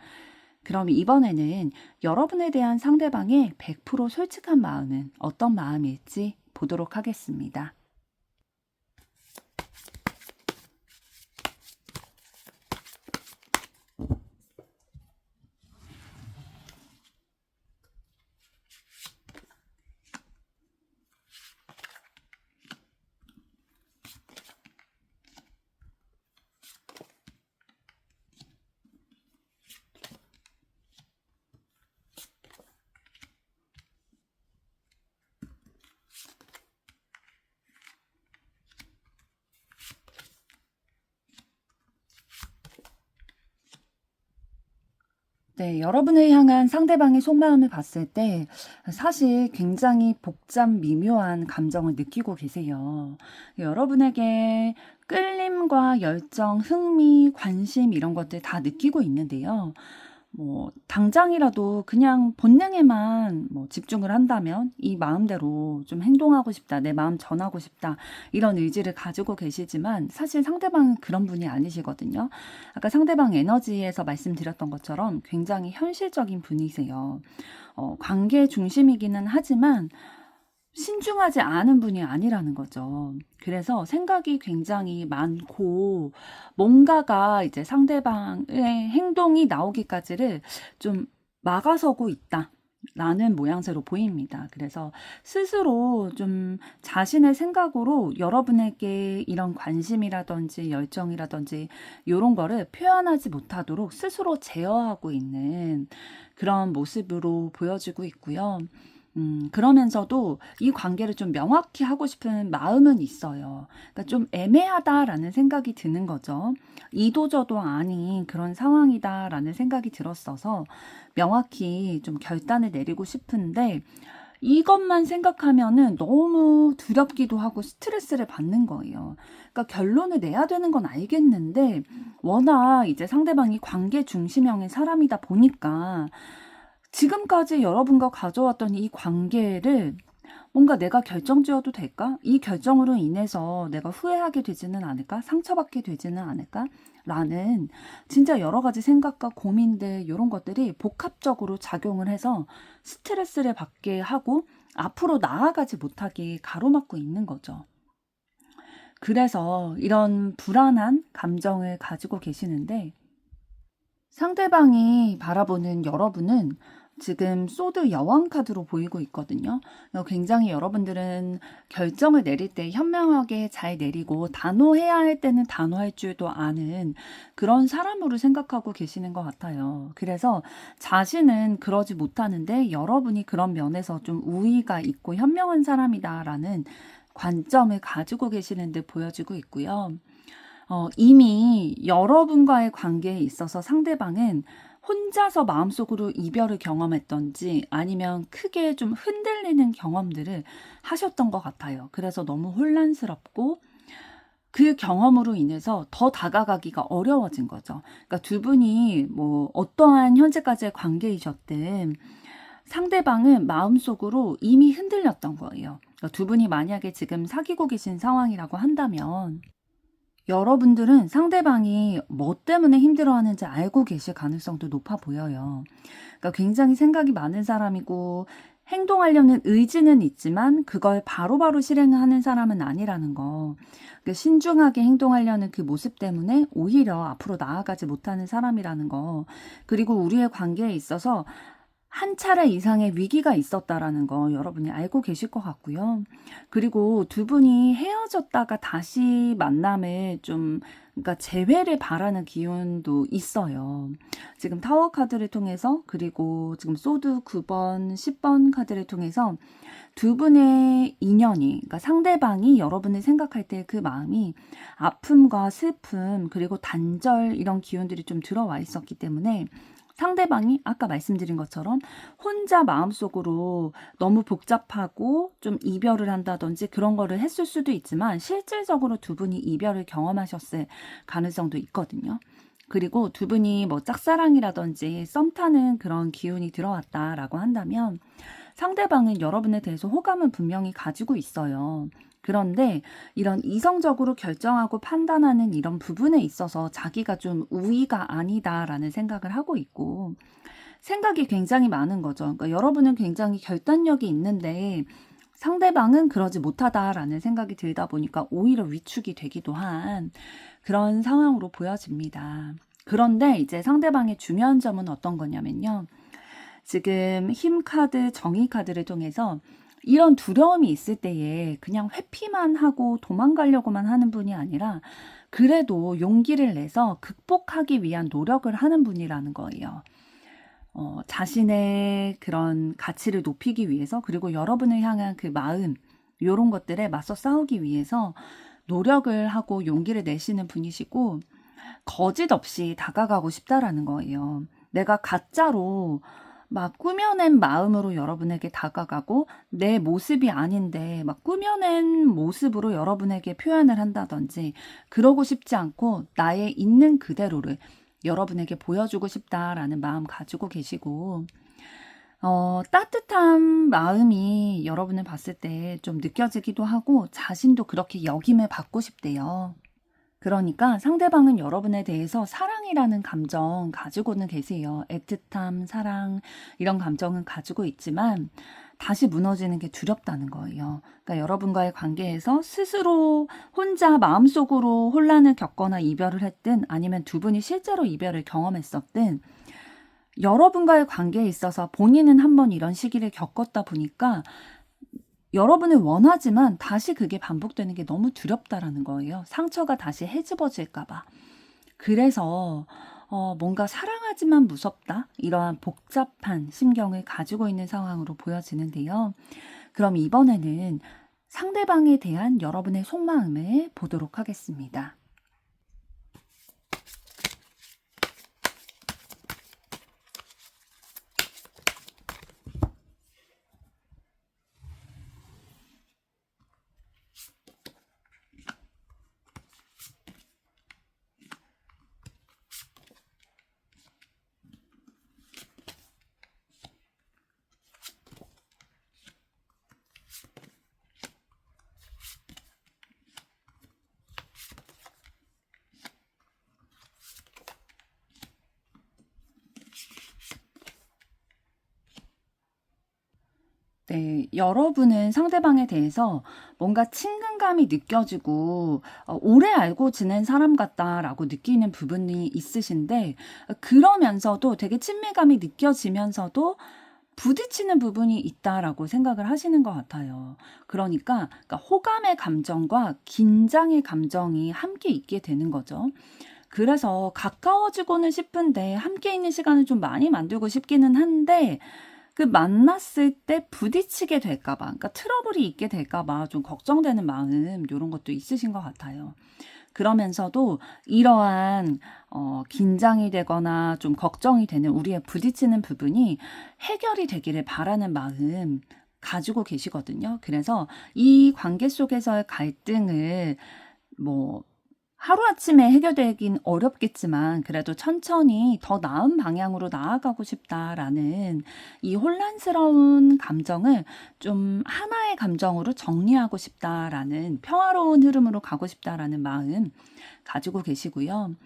그럼 이번에는 여러분에 대한 상대방의 100% 솔직한 마음은 어떤 마음일지 보도록 하겠습니다. 네, 여러분을 향한 상대방의 속마음을 봤을 때 사실 굉장히 복잡 미묘한 감정을 느끼고 계세요. 여러분에게 끌림과 열정, 흥미, 관심 이런 것들 다 느끼고 있는데요. 뭐 당장이라도 그냥 본능에만 뭐 집중을 한다면 이 마음대로 좀 행동하고 싶다, 내 마음 전하고 싶다 이런 의지를 가지고 계시지만 사실 상대방은 그런 분이 아니시거든요. 아까 상대방 에너지에서 말씀드렸던 것처럼 굉장히 현실적인 분이세요. 관계 중심이기는 하지만 신중하지 않은 분이 아니라는 거죠. 그래서 생각이 굉장히 많고 뭔가가 이제 상대방의 행동이 나오기까지를 좀 막아서고 있다. 라는 모양새로 보입니다. 그래서 스스로 좀 자신의 생각으로 여러분에게 이런 관심이라든지 열정이라든지 이런 거를 표현하지 못하도록 스스로 제어하고 있는 그런 모습으로 보여지고 있고요. 그러면서도 이 관계를 좀 명확히 하고 싶은 마음은 있어요. 그러니까 좀 애매하다라는 생각이 드는 거죠. 이도저도 아닌 그런 상황이다라는 생각이 들었어서 명확히 좀 결단을 내리고 싶은데 이것만 생각하면은 너무 두렵기도 하고 스트레스를 받는 거예요. 그러니까 결론을 내야 되는 건 알겠는데 워낙 이제 상대방이 관계 중심형의 사람이다 보니까 지금까지 여러분과 가져왔던 이 관계를 뭔가 내가 결정지어도 될까? 이 결정으로 인해서 내가 후회하게 되지는 않을까? 상처받게 되지는 않을까? 라는 진짜 여러 가지 생각과 고민들 이런 것들이 복합적으로 작용을 해서 스트레스를 받게 하고 앞으로 나아가지 못하게 가로막고 있는 거죠. 그래서 이런 불안한 감정을 가지고 계시는데 상대방이 바라보는 여러분은 지금 소드 여왕 카드로 보이고 있거든요. 굉장히 여러분들은 결정을 내릴 때 현명하게 잘 내리고 단호해야 할 때는 단호할 줄도 아는 그런 사람으로 생각하고 계시는 것 같아요. 그래서 자신은 그러지 못하는데 여러분이 그런 면에서 좀 우위가 있고 현명한 사람이다라는 관점을 가지고 계시는 듯 보여지고 있고요. 이미 여러분과의 관계에 있어서 상대방은 혼자서 마음속으로 이별을 경험했던지 아니면 크게 좀 흔들리는 경험들을 하셨던 것 같아요. 그래서 너무 혼란스럽고 그 경험으로 인해서 더 다가가기가 어려워진 거죠. 그러니까 두 분이 뭐 어떠한 현재까지의 관계이셨든 상대방은 마음속으로 이미 흔들렸던 거예요. 그러니까 두 분이 만약에 지금 사귀고 계신 상황이라고 한다면 여러분들은 상대방이 뭐 때문에 힘들어하는지 알고 계실 가능성도 높아 보여요. 그러니까 굉장히 생각이 많은 사람이고 행동하려는 의지는 있지만 그걸 바로바로 실행하는 사람은 아니라는 거. 그러니까 신중하게 행동하려는 그 모습 때문에 오히려 앞으로 나아가지 못하는 사람이라는 거. 그리고 우리의 관계에 있어서 한 차례 이상의 위기가 있었다라는 거 여러분이 알고 계실 것 같고요. 그리고 두 분이 헤어졌다가 다시 만남에 좀 그러니까 재회를 바라는 기운도 있어요. 지금 타워 카드를 통해서 그리고 지금 소드 9번, 10번 카드를 통해서 두 분의 인연이 그러니까 상대방이 여러분을 생각할 때 그 마음이 아픔과 슬픔 그리고 단절 이런 기운들이 좀 들어와 있었기 때문에 상대방이 아까 말씀드린 것처럼 혼자 마음속으로 너무 복잡하고 좀 이별을 한다든지 그런 거를 했을 수도 있지만 실질적으로 두 분이 이별을 경험하셨을 가능성도 있거든요. 그리고 두 분이 뭐 짝사랑이라든지 썸 타는 그런 기운이 들어왔다라고 한다면 상대방은 여러분에 대해서 호감은 분명히 가지고 있어요. 그런데 이런 이성적으로 결정하고 판단하는 이런 부분에 있어서 자기가 좀 우위가 아니다라는 생각을 하고 있고 생각이 굉장히 많은 거죠. 그러니까 여러분은 굉장히 결단력이 있는데 상대방은 그러지 못하다라는 생각이 들다 보니까 오히려 위축이 되기도 한 그런 상황으로 보여집니다. 그런데 이제 상대방의 중요한 점은 어떤 거냐면요. 지금 힘 카드, 정의 카드를 통해서 이런 두려움이 있을 때에 그냥 회피만 하고 도망가려고만 하는 분이 아니라 그래도 용기를 내서 극복하기 위한 노력을 하는 분이라는 거예요. 자신의 그런 가치를 높이기 위해서 그리고 여러분을 향한 그 마음 이런 것들에 맞서 싸우기 위해서 노력을 하고 용기를 내시는 분이시고 거짓 없이 다가가고 싶다라는 거예요. 내가 가짜로 막 꾸며낸 마음으로 여러분에게 다가가고 내 모습이 아닌데 막 꾸며낸 모습으로 여러분에게 표현을 한다든지 그러고 싶지 않고 나의 있는 그대로를 여러분에게 보여주고 싶다라는 마음 가지고 계시고 따뜻한 마음이 여러분을 봤을 때 좀 느껴지기도 하고 자신도 그렇게 여김을 받고 싶대요. 그러니까 상대방은 여러분에 대해서 사랑이라는 감정 가지고는 계세요. 애틋함, 사랑 이런 감정은 가지고 있지만 다시 무너지는 게 두렵다는 거예요. 그러니까 여러분과의 관계에서 스스로 혼자 마음속으로 혼란을 겪거나 이별을 했든 아니면 두 분이 실제로 이별을 경험했었든 여러분과의 관계에 있어서 본인은 한번 이런 시기를 겪었다 보니까 여러분을 원하지만 다시 그게 반복되는 게 너무 두렵다라는 거예요. 상처가 다시 헤집어질까 봐. 그래서 뭔가 사랑하지만 무섭다. 이러한 복잡한 심경을 가지고 있는 상황으로 보여지는데요. 그럼 이번에는 상대방에 대한 여러분의 속마음을 보도록 하겠습니다. 네, 여러분은 상대방에 대해서 뭔가 친근감이 느껴지고 오래 알고 지낸 사람 같다라고 느끼는 부분이 있으신데 그러면서도 되게 친밀감이 느껴지면서도 부딪히는 부분이 있다라고 생각을 하시는 것 같아요. 그러니까 호감의 감정과 긴장의 감정이 함께 있게 되는 거죠. 그래서 가까워지고는 싶은데 함께 있는 시간을 좀 많이 만들고 싶기는 한데 그 만났을 때 부딪히게 될까 봐, 그러니까 트러블이 있게 될까 봐 좀 걱정되는 마음 요런 것도 있으신 것 같아요. 그러면서도 이러한 긴장이 되거나 좀 걱정이 되는 우리의 부딪히는 부분이 해결이 되기를 바라는 마음 가지고 계시거든요. 그래서 이 관계 속에서의 갈등을 뭐 하루아침에 해결되긴 어렵겠지만 그래도 천천히 더 나은 방향으로 나아가고 싶다라는 이 혼란스러운 감정을 좀 하나의 감정으로 정리하고 싶다라는 평화로운 흐름으로 가고 싶다라는 마음 가지고 계시고요.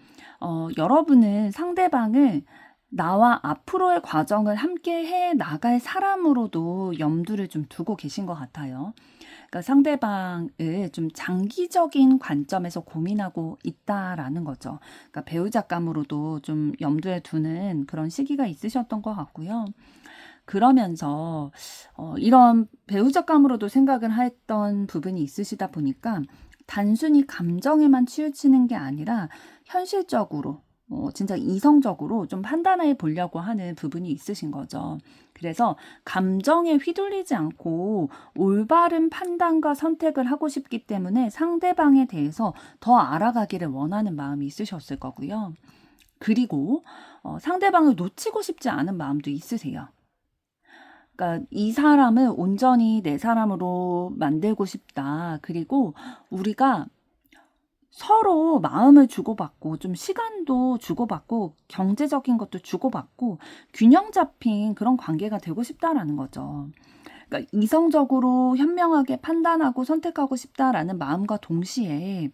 여러분은 상대방을 나와 앞으로의 과정을 함께 해 나갈 사람으로도 염두를 좀 두고 계신 것 같아요. 그러니까 상대방을 좀 장기적인 관점에서 고민하고 있다라는 거죠. 그러니까 배우자감으로도 좀 염두에 두는 그런 시기가 있으셨던 것 같고요. 그러면서 이런 배우자감으로도 생각을 했던 부분이 있으시다 보니까 단순히 감정에만 치우치는 게 아니라 현실적으로 진짜 이성적으로 좀 판단해 보려고 하는 부분이 있으신 거죠. 그래서 감정에 휘둘리지 않고 올바른 판단과 선택을 하고 싶기 때문에 상대방에 대해서 더 알아가기를 원하는 마음이 있으셨을 거고요. 그리고 상대방을 놓치고 싶지 않은 마음도 있으세요. 그러니까 이 사람을 온전히 내 사람으로 만들고 싶다. 그리고 우리가 서로 마음을 주고받고 좀 시간도 주고받고 경제적인 것도 주고받고 균형 잡힌 그런 관계가 되고 싶다라는 거죠. 그러니까 이성적으로 현명하게 판단하고 선택하고 싶다라는 마음과 동시에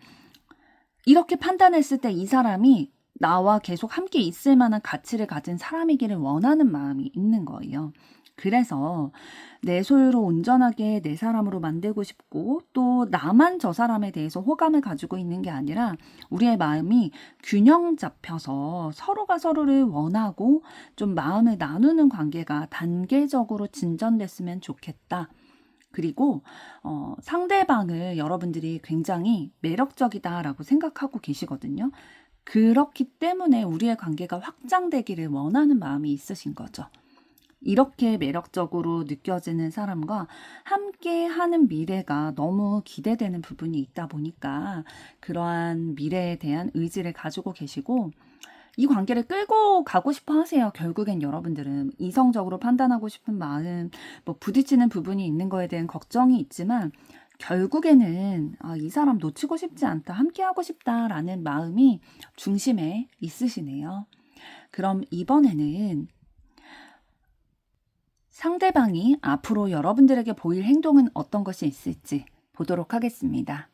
이렇게 판단했을 때 이 사람이 나와 계속 함께 있을 만한 가치를 가진 사람이기를 원하는 마음이 있는 거예요. 그래서 내 소유로 온전하게 내 사람으로 만들고 싶고 또 나만 저 사람에 대해서 호감을 가지고 있는 게 아니라 우리의 마음이 균형 잡혀서 서로가 서로를 원하고 좀 마음을 나누는 관계가 단계적으로 진전됐으면 좋겠다. 그리고 상대방을 여러분들이 굉장히 매력적이다라고 생각하고 계시거든요. 그렇기 때문에 우리의 관계가 확장되기를 원하는 마음이 있으신 거죠. 이렇게 매력적으로 느껴지는 사람과 함께 하는 미래가 너무 기대되는 부분이 있다 보니까 그러한 미래에 대한 의지를 가지고 계시고 이 관계를 끌고 가고 싶어 하세요. 결국엔 여러분들은 이성적으로 판단하고 싶은 마음, 뭐 부딪히는 부분이 있는 거에 대한 걱정이 있지만 결국에는 이 사람 놓치고 싶지 않다, 함께하고 싶다라는 마음이 중심에 있으시네요. 그럼 이번에는 상대방이 앞으로 여러분들에게 보일 행동은 어떤 것이 있을지 보도록 하겠습니다.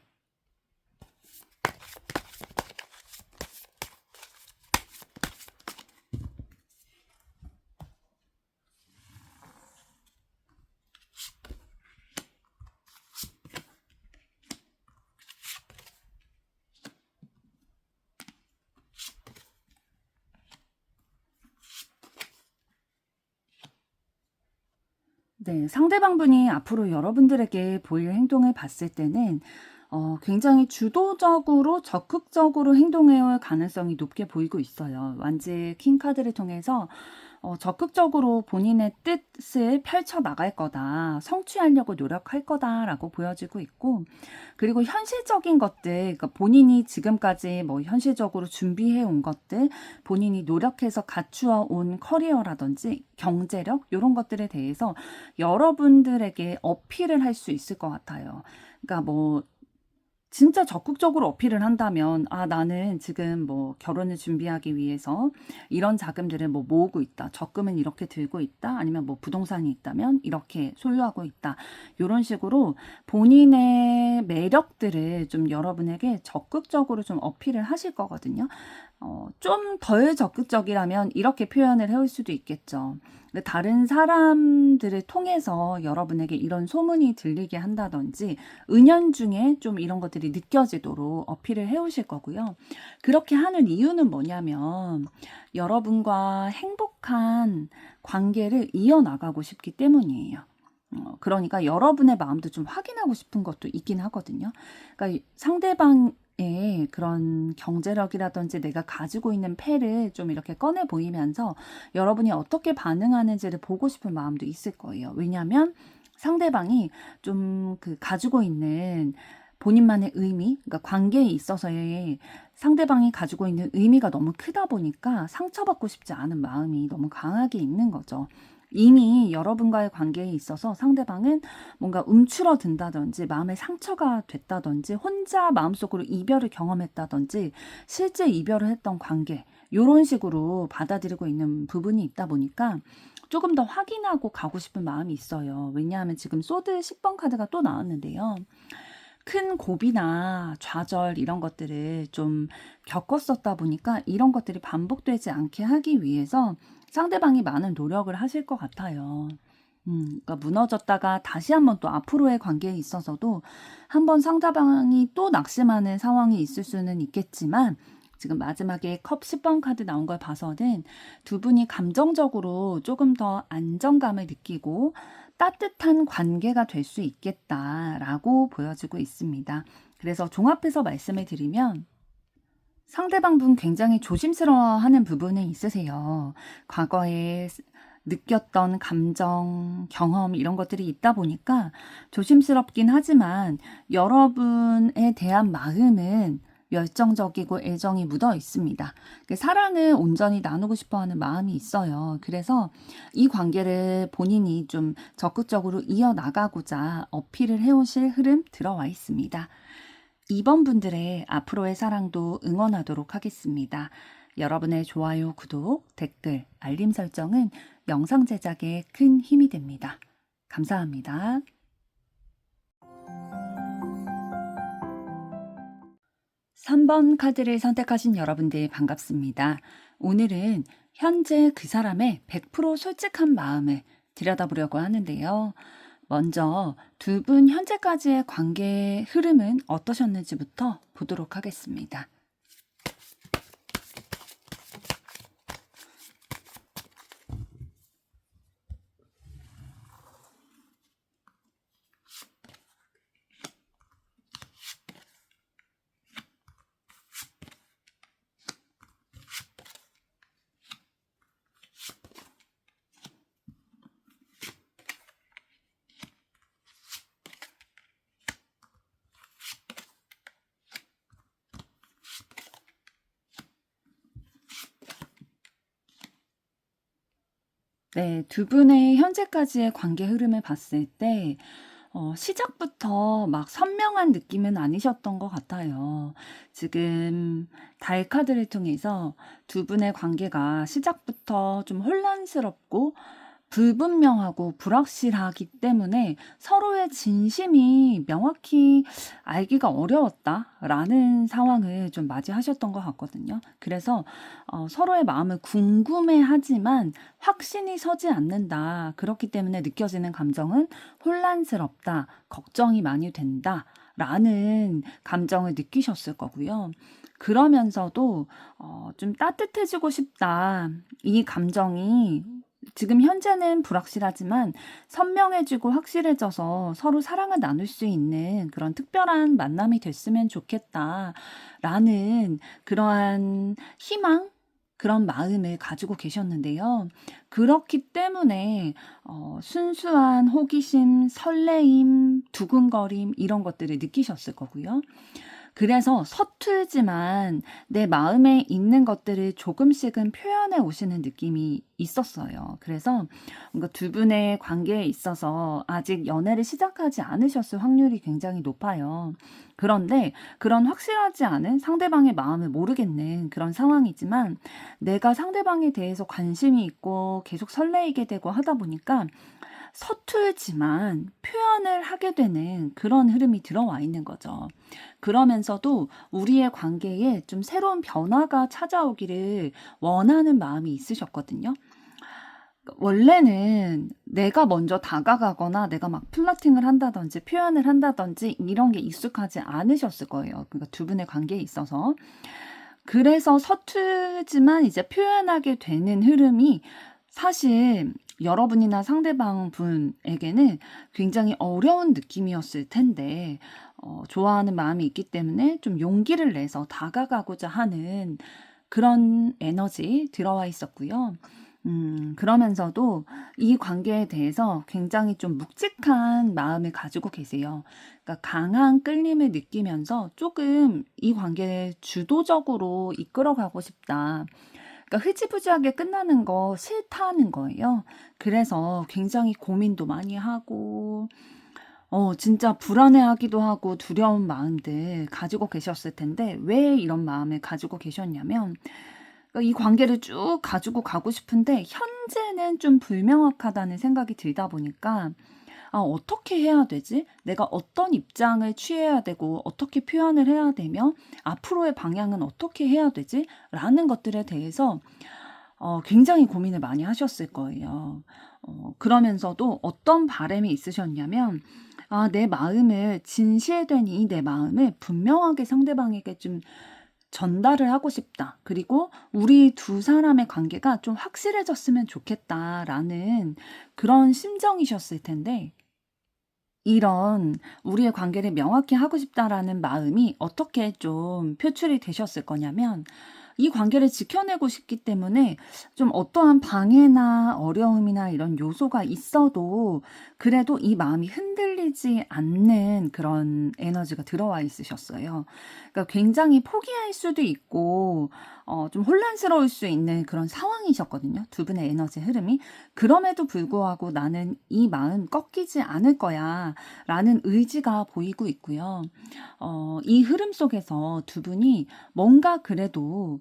네, 상대방분이 앞으로 여러분들에게 보일 행동을 봤을 때는 굉장히 주도적으로 적극적으로 행동해 올 가능성이 높게 보이고 있어요. 완지 킹 카드를 통해서 적극적으로 본인의 뜻을 펼쳐 나갈 거다, 성취하려고 노력할 거다라고 보여지고 있고, 그리고 현실적인 것들, 그러니까 본인이 지금까지 뭐 현실적으로 준비해 온 것들, 본인이 노력해서 갖추어 온 커리어라든지 경제력 이런 것들에 대해서 여러분들에게 어필을 할 수 있을 것 같아요. 그러니까 뭐 진짜 적극적으로 어필을 한다면 나는 지금 뭐 결혼을 준비하기 위해서 이런 자금들을 뭐 모으고 있다. 적금은 이렇게 들고 있다. 아니면 뭐 부동산이 있다면 이렇게 소유하고 있다. 이런 식으로 본인의 매력들을 좀 여러분에게 적극적으로 좀 어필을 하실 거거든요. 좀 덜 적극적이라면 이렇게 표현을 해올 수도 있겠죠. 다른 사람들을 통해서 여러분에게 이런 소문이 들리게 한다든지 은연중에 좀 이런 것들이 느껴지도록 어필을 해오실 거고요. 그렇게 하는 이유는 뭐냐면 여러분과 행복한 관계를 이어나가고 싶기 때문이에요. 그러니까 여러분의 마음도 좀 확인하고 싶은 것도 있긴 하거든요. 그러니까 상대방의 그런 경제력이라든지 내가 가지고 있는 패를 좀 이렇게 꺼내 보이면서 여러분이 어떻게 반응하는지를 보고 싶은 마음도 있을 거예요. 왜냐하면 상대방이 좀 그 가지고 있는 본인만의 의미, 그러니까 관계에 있어서의 상대방이 가지고 있는 의미가 너무 크다 보니까 상처받고 싶지 않은 마음이 너무 강하게 있는 거죠. 이미 여러분과의 관계에 있어서 상대방은 뭔가 움츠러든다든지 마음에 상처가 됐다든지 혼자 마음속으로 이별을 경험했다든지 실제 이별을 했던 관계 이런 식으로 받아들이고 있는 부분이 있다 보니까 조금 더 확인하고 가고 싶은 마음이 있어요. 왜냐하면 지금 소드 10번 카드가 또 나왔는데요. 큰 고비나 좌절 이런 것들을 좀 겪었었다 보니까 이런 것들이 반복되지 않게 하기 위해서 상대방이 많은 노력을 하실 것 같아요. 그러니까 무너졌다가 다시 한번 또 앞으로의 관계에 있어서도 한번 상대방이 또 낙심하는 상황이 있을 수는 있겠지만 지금 마지막에 컵 10번 카드 나온 걸 봐서는 두 분이 감정적으로 조금 더 안정감을 느끼고 따뜻한 관계가 될 수 있겠다라고 보여지고 있습니다. 그래서 종합해서 말씀을 드리면 상대방분 굉장히 조심스러워하는 부분은 있으세요. 과거에 느꼈던 감정, 경험 이런 것들이 있다 보니까 조심스럽긴 하지만 여러분에 대한 마음은 열정적이고 애정이 묻어 있습니다. 사랑을 온전히 나누고 싶어 하는 마음이 있어요. 그래서 이 관계를 본인이 좀 적극적으로 이어나가고자 어필을 해오실 흐름 들어와 있습니다. 2번 분들의 앞으로의 사랑도 응원하도록 하겠습니다. 여러분의 좋아요, 구독, 댓글, 알림 설정은 영상 제작에 큰 힘이 됩니다. 감사합니다. 3번 카드를 선택하신 여러분들 반갑습니다. 오늘은 현재 그 사람의 100% 솔직한 마음을 들여다보려고 하는데요. 먼저 두 분 현재까지의 관계의 흐름은 어떠셨는지부터 보도록 하겠습니다. 네, 두 분의 현재까지의 관계 흐름을 봤을 때, 시작부터 막 선명한 느낌은 아니셨던 것 같아요. 지금 달 카드를 통해서 두 분의 관계가 시작부터 좀 혼란스럽고 불분명하고 불확실하기 때문에 서로의 진심이 명확히 알기가 어려웠다라는 상황을 좀 맞이하셨던 것 같거든요. 그래서 서로의 마음을 궁금해하지만 확신이 서지 않는다. 그렇기 때문에 느껴지는 감정은 혼란스럽다, 걱정이 많이 된다. 라는 감정을 느끼셨을 거고요. 그러면서도 좀 따뜻해지고 싶다. 이 감정이 지금 현재는 불확실하지만 선명해지고 확실해져서 서로 사랑을 나눌 수 있는 그런 특별한 만남이 됐으면 좋겠다라는 그러한 희망, 그런 마음을 가지고 계셨는데요. 그렇기 때문에 순수한 호기심, 설레임, 두근거림 이런 것들을 느끼셨을 거고요. 그래서 서툴지만 내 마음에 있는 것들을 조금씩은 표현해 오시는 느낌이 있었어요. 그래서 뭔가 두 분의 관계에 있어서 아직 연애를 시작하지 않으셨을 확률이 굉장히 높아요. 그런데 그런 확실하지 않은 상대방의 마음을 모르겠는 그런 상황이지만 내가 상대방에 대해서 관심이 있고 계속 설레이게 되고 하다 보니까 서툴지만 표현을 하게 되는 그런 흐름이 들어와 있는 거죠. 그러면서도 우리의 관계에 좀 새로운 변화가 찾아오기를 원하는 마음이 있으셨거든요. 원래는 내가 먼저 다가가거나 내가 막 플러팅을 한다든지 표현을 한다든지 이런 게 익숙하지 않으셨을 거예요. 그러니까 두 분의 관계에 있어서. 그래서 서툴지만 이제 표현하게 되는 흐름이 사실 여러분이나 상대방 분에게는 굉장히 어려운 느낌이었을 텐데, 좋아하는 마음이 있기 때문에 좀 용기를 내서 다가가고자 하는 그런 에너지 들어와 있었고요. 그러면서도 이 관계에 대해서 굉장히 좀 묵직한 마음을 가지고 계세요. 그러니까 강한 끌림을 느끼면서 조금 이 관계를 주도적으로 이끌어가고 싶다. 그러니까 흐지부지하게 끝나는 거 싫다는 거예요. 그래서 굉장히 고민도 많이 하고, 진짜 불안해하기도 하고 두려운 마음들 가지고 계셨을 텐데, 왜 이런 마음을 가지고 계셨냐면, 이 관계를 쭉 가지고 가고 싶은데, 현재는 좀 불명확하다는 생각이 들다 보니까, 어떻게 해야 되지? 내가 어떤 입장을 취해야 되고, 어떻게 표현을 해야 되며, 앞으로의 방향은 어떻게 해야 되지? 라는 것들에 대해서 굉장히 고민을 많이 하셨을 거예요. 그러면서도 어떤 바람이 있으셨냐면, 내 마음을, 진실된 이 내 마음을 분명하게 상대방에게 좀 전달을 하고 싶다. 그리고 우리 두 사람의 관계가 좀 확실해졌으면 좋겠다라는 그런 심정이셨을 텐데, 이런 우리의 관계를 명확히 하고 싶다라는 마음이 어떻게 좀 표출이 되셨을 거냐면, 이 관계를 지켜내고 싶기 때문에 좀 어떠한 방해나 어려움이나 이런 요소가 있어도 그래도 이 마음이 흔들리지 않는 그런 에너지가 들어와 있으셨어요. 그러니까 굉장히 포기할 수도 있고 좀 혼란스러울 수 있는 그런 상황이셨거든요. 두 분의 에너지 흐름이. 그럼에도 불구하고 나는 이 마음 꺾이지 않을 거야 라는 의지가 보이고 있고요. 이 흐름 속에서 두 분이 뭔가 그래도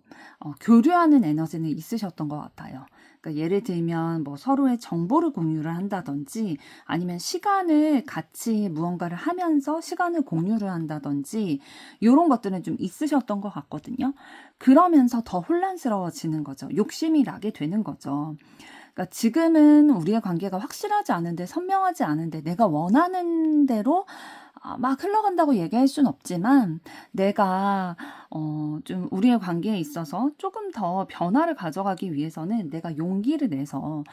교류하는 에너지는 있으셨던 것 같아요. 그러니까 예를 들면 뭐 서로의 정보를 공유를 한다든지 아니면 시간을 같이 무언가를 하면서 시간을 공유를 한다든지 이런 것들은 좀 있으셨던 것 같거든요. 그러면서 더 혼란스러워지는 거죠. 욕심이 나게 되는 거죠. 그러니까 지금은 우리의 관계가 확실하지 않은데 선명하지 않은데 내가 원하는 대로 막 흘러간다고 얘기할 순 없지만 내가 좀 우리의 관계에 있어서 조금 더 변화를 가져가기 위해서는 내가 용기를 내서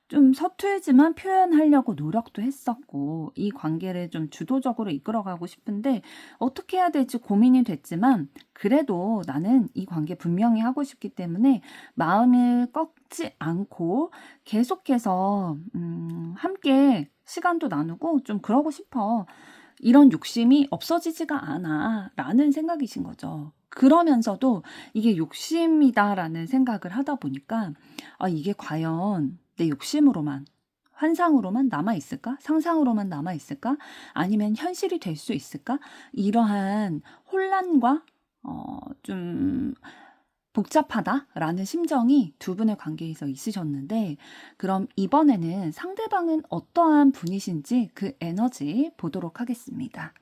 좀 서툴지만 표현하려고 노력도 했었고 이 관계를 좀 주도적으로 이끌어가고 싶은데 어떻게 해야 될지 고민이 됐지만 그래도 나는 이 관계 분명히 하고 싶기 때문에 마음을 꺾지 않고 계속해서 함께 시간도 나누고 좀 그러고 싶어. 이런 욕심이 없어지지가 않아라는 생각이신 거죠. 그러면서도 이게 욕심이다라는 생각을 하다 보니까 이게 과연 내 욕심으로만, 환상으로만 남아있을까? 상상으로만 남아있을까? 아니면 현실이 될 수 있을까? 이러한 혼란과 좀 복잡하다라는 심정이 두 분의 관계에서 있으셨는데, 그럼 이번에는 상대방은 어떠한 분이신지 그 에너지 보도록 하겠습니다.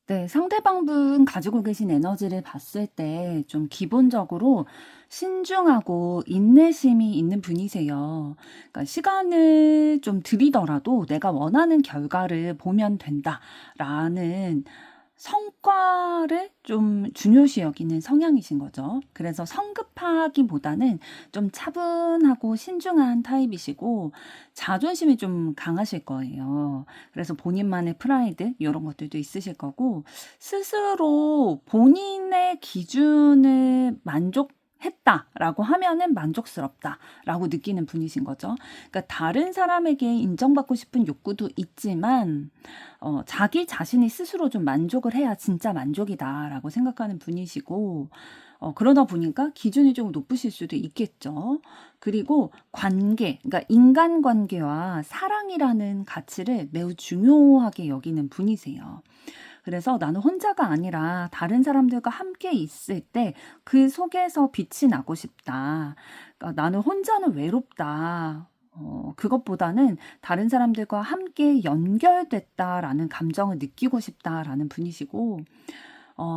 네, 상대방분 가지고 계신 에너지를 봤을 때 좀 기본적으로 신중하고 인내심이 있는 분이세요. 그러니까 시간을 좀 들이더라도 내가 원하는 결과를 보면 된다라는 성과를 좀 중요시 여기는 성향이신 거죠. 그래서 성급하기보다는 좀 차분하고 신중한 타입이시고 자존심이 좀 강하실 거예요. 그래서 본인만의 프라이드 이런 것들도 있으실 거고, 스스로 본인의 기준을 만족했다라고 하면은 만족스럽다라고 느끼는 분이신 거죠. 그러니까 다른 사람에게 인정받고 싶은 욕구도 있지만 자기 자신이 스스로 좀 만족을 해야 진짜 만족이다라고 생각하는 분이시고, 그러다 보니까 기준이 좀 높으실 수도 있겠죠. 그리고 관계, 그러니까 인간관계와 사랑이라는 가치를 매우 중요하게 여기는 분이세요. 그래서 나는 혼자가 아니라 다른 사람들과 함께 있을 때 그 속에서 빛이 나고 싶다. 그러니까 나는 혼자는 외롭다. 그것보다는 다른 사람들과 함께 연결됐다라는 감정을 느끼고 싶다라는 분이시고,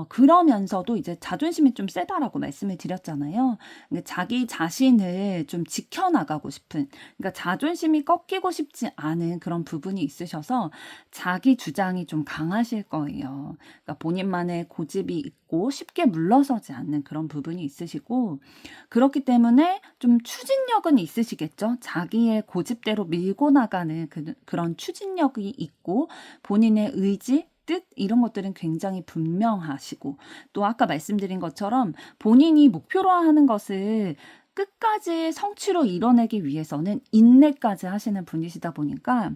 그러면서도 이제 자존심이 좀 세다라고 말씀을 드렸잖아요. 그러니까 자기 자신을 좀 지켜나가고 싶은, 그러니까 자존심이 꺾이고 싶지 않은 그런 부분이 있으셔서 자기 주장이 좀 강하실 거예요. 그러니까 본인만의 고집이 있고 쉽게 물러서지 않는 그런 부분이 있으시고, 그렇기 때문에 좀 추진력은 있으시겠죠. 자기의 고집대로 밀고 나가는 그런 추진력이 있고, 본인의 의지, 뜻 이런 것들은 굉장히 분명하시고, 또 아까 말씀드린 것처럼 본인이 목표로 하는 것을 끝까지 성취로 이뤄내기 위해서는 인내까지 하시는 분이시다 보니까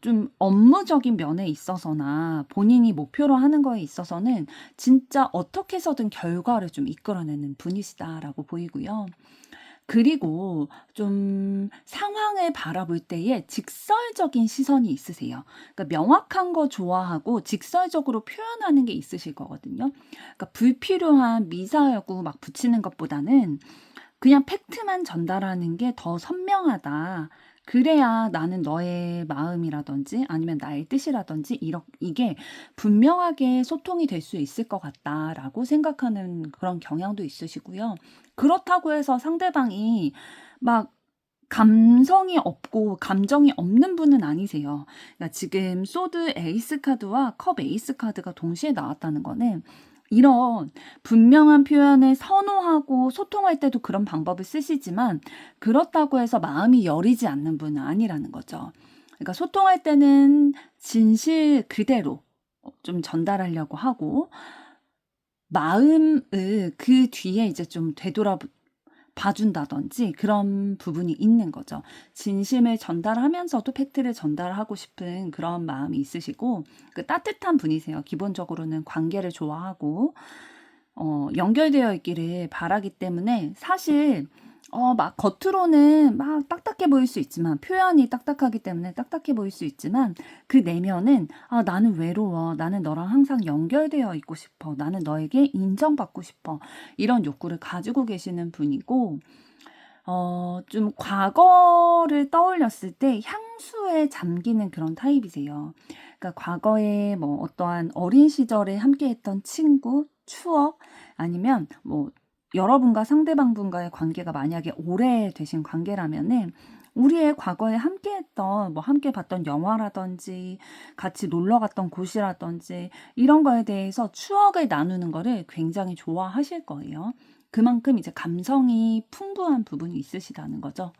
좀 업무적인 면에 있어서나 본인이 목표로 하는 거에 있어서는 진짜 어떻게 해서든 결과를 좀 이끌어내는 분이시다라고 보이고요. 그리고 좀 상황을 바라볼 때에 직설적인 시선이 있으세요. 그러니까 명확한 거 좋아하고 직설적으로 표현하는 게 있으실 거거든요. 그러니까 불필요한 미사여구 막 붙이는 것보다는 그냥 팩트만 전달하는 게 더 선명하다. 그래야 나는 너의 마음이라든지 아니면 나의 뜻이라든지 이게 분명하게 소통이 될 수 있을 것 같다라고 생각하는 그런 경향도 있으시고요. 그렇다고 해서 상대방이 막 감성이 없고 감정이 없는 분은 아니세요. 그러니까 지금 소드 에이스 카드와 컵 에이스 카드가 동시에 나왔다는 거는 이런 분명한 표현을 선호하고 소통할 때도 그런 방법을 쓰시지만, 그렇다고 해서 마음이 여리지 않는 분은 아니라는 거죠. 그러니까 소통할 때는 진실 그대로 좀 전달하려고 하고, 마음을 그 뒤에 이제 좀 봐준다든지 그런 부분이 있는 거죠. 진심을 전달하면서도 팩트를 전달하고 싶은 그런 마음이 있으시고, 그 따뜻한 분이세요. 기본적으로는 관계를 좋아하고 연결되어 있기를 바라기 때문에, 사실 막 겉으로는 막 딱딱해 보일 수 있지만, 표현이 딱딱하기 때문에 딱딱해 보일 수 있지만, 그 내면은 나는 외로워. 나는 너랑 항상 연결되어 있고 싶어. 나는 너에게 인정받고 싶어. 이런 욕구를 가지고 계시는 분이고, 좀 과거를 떠올렸을 때 향수에 잠기는 그런 타입이세요. 그러니까 과거에 어떠한 어린 시절에 함께했던 친구, 추억, 아니면 여러분과 상대방분과의 관계가 만약에 오래되신 관계라면은 우리의 과거에 함께했던 뭐 함께 봤던 영화라든지 같이 놀러 갔던 곳이라든지 이런 거에 대해서 추억을 나누는 거를 굉장히 좋아하실 거예요. 그만큼 이제 감성이 풍부한 부분이 있으시다는 거죠.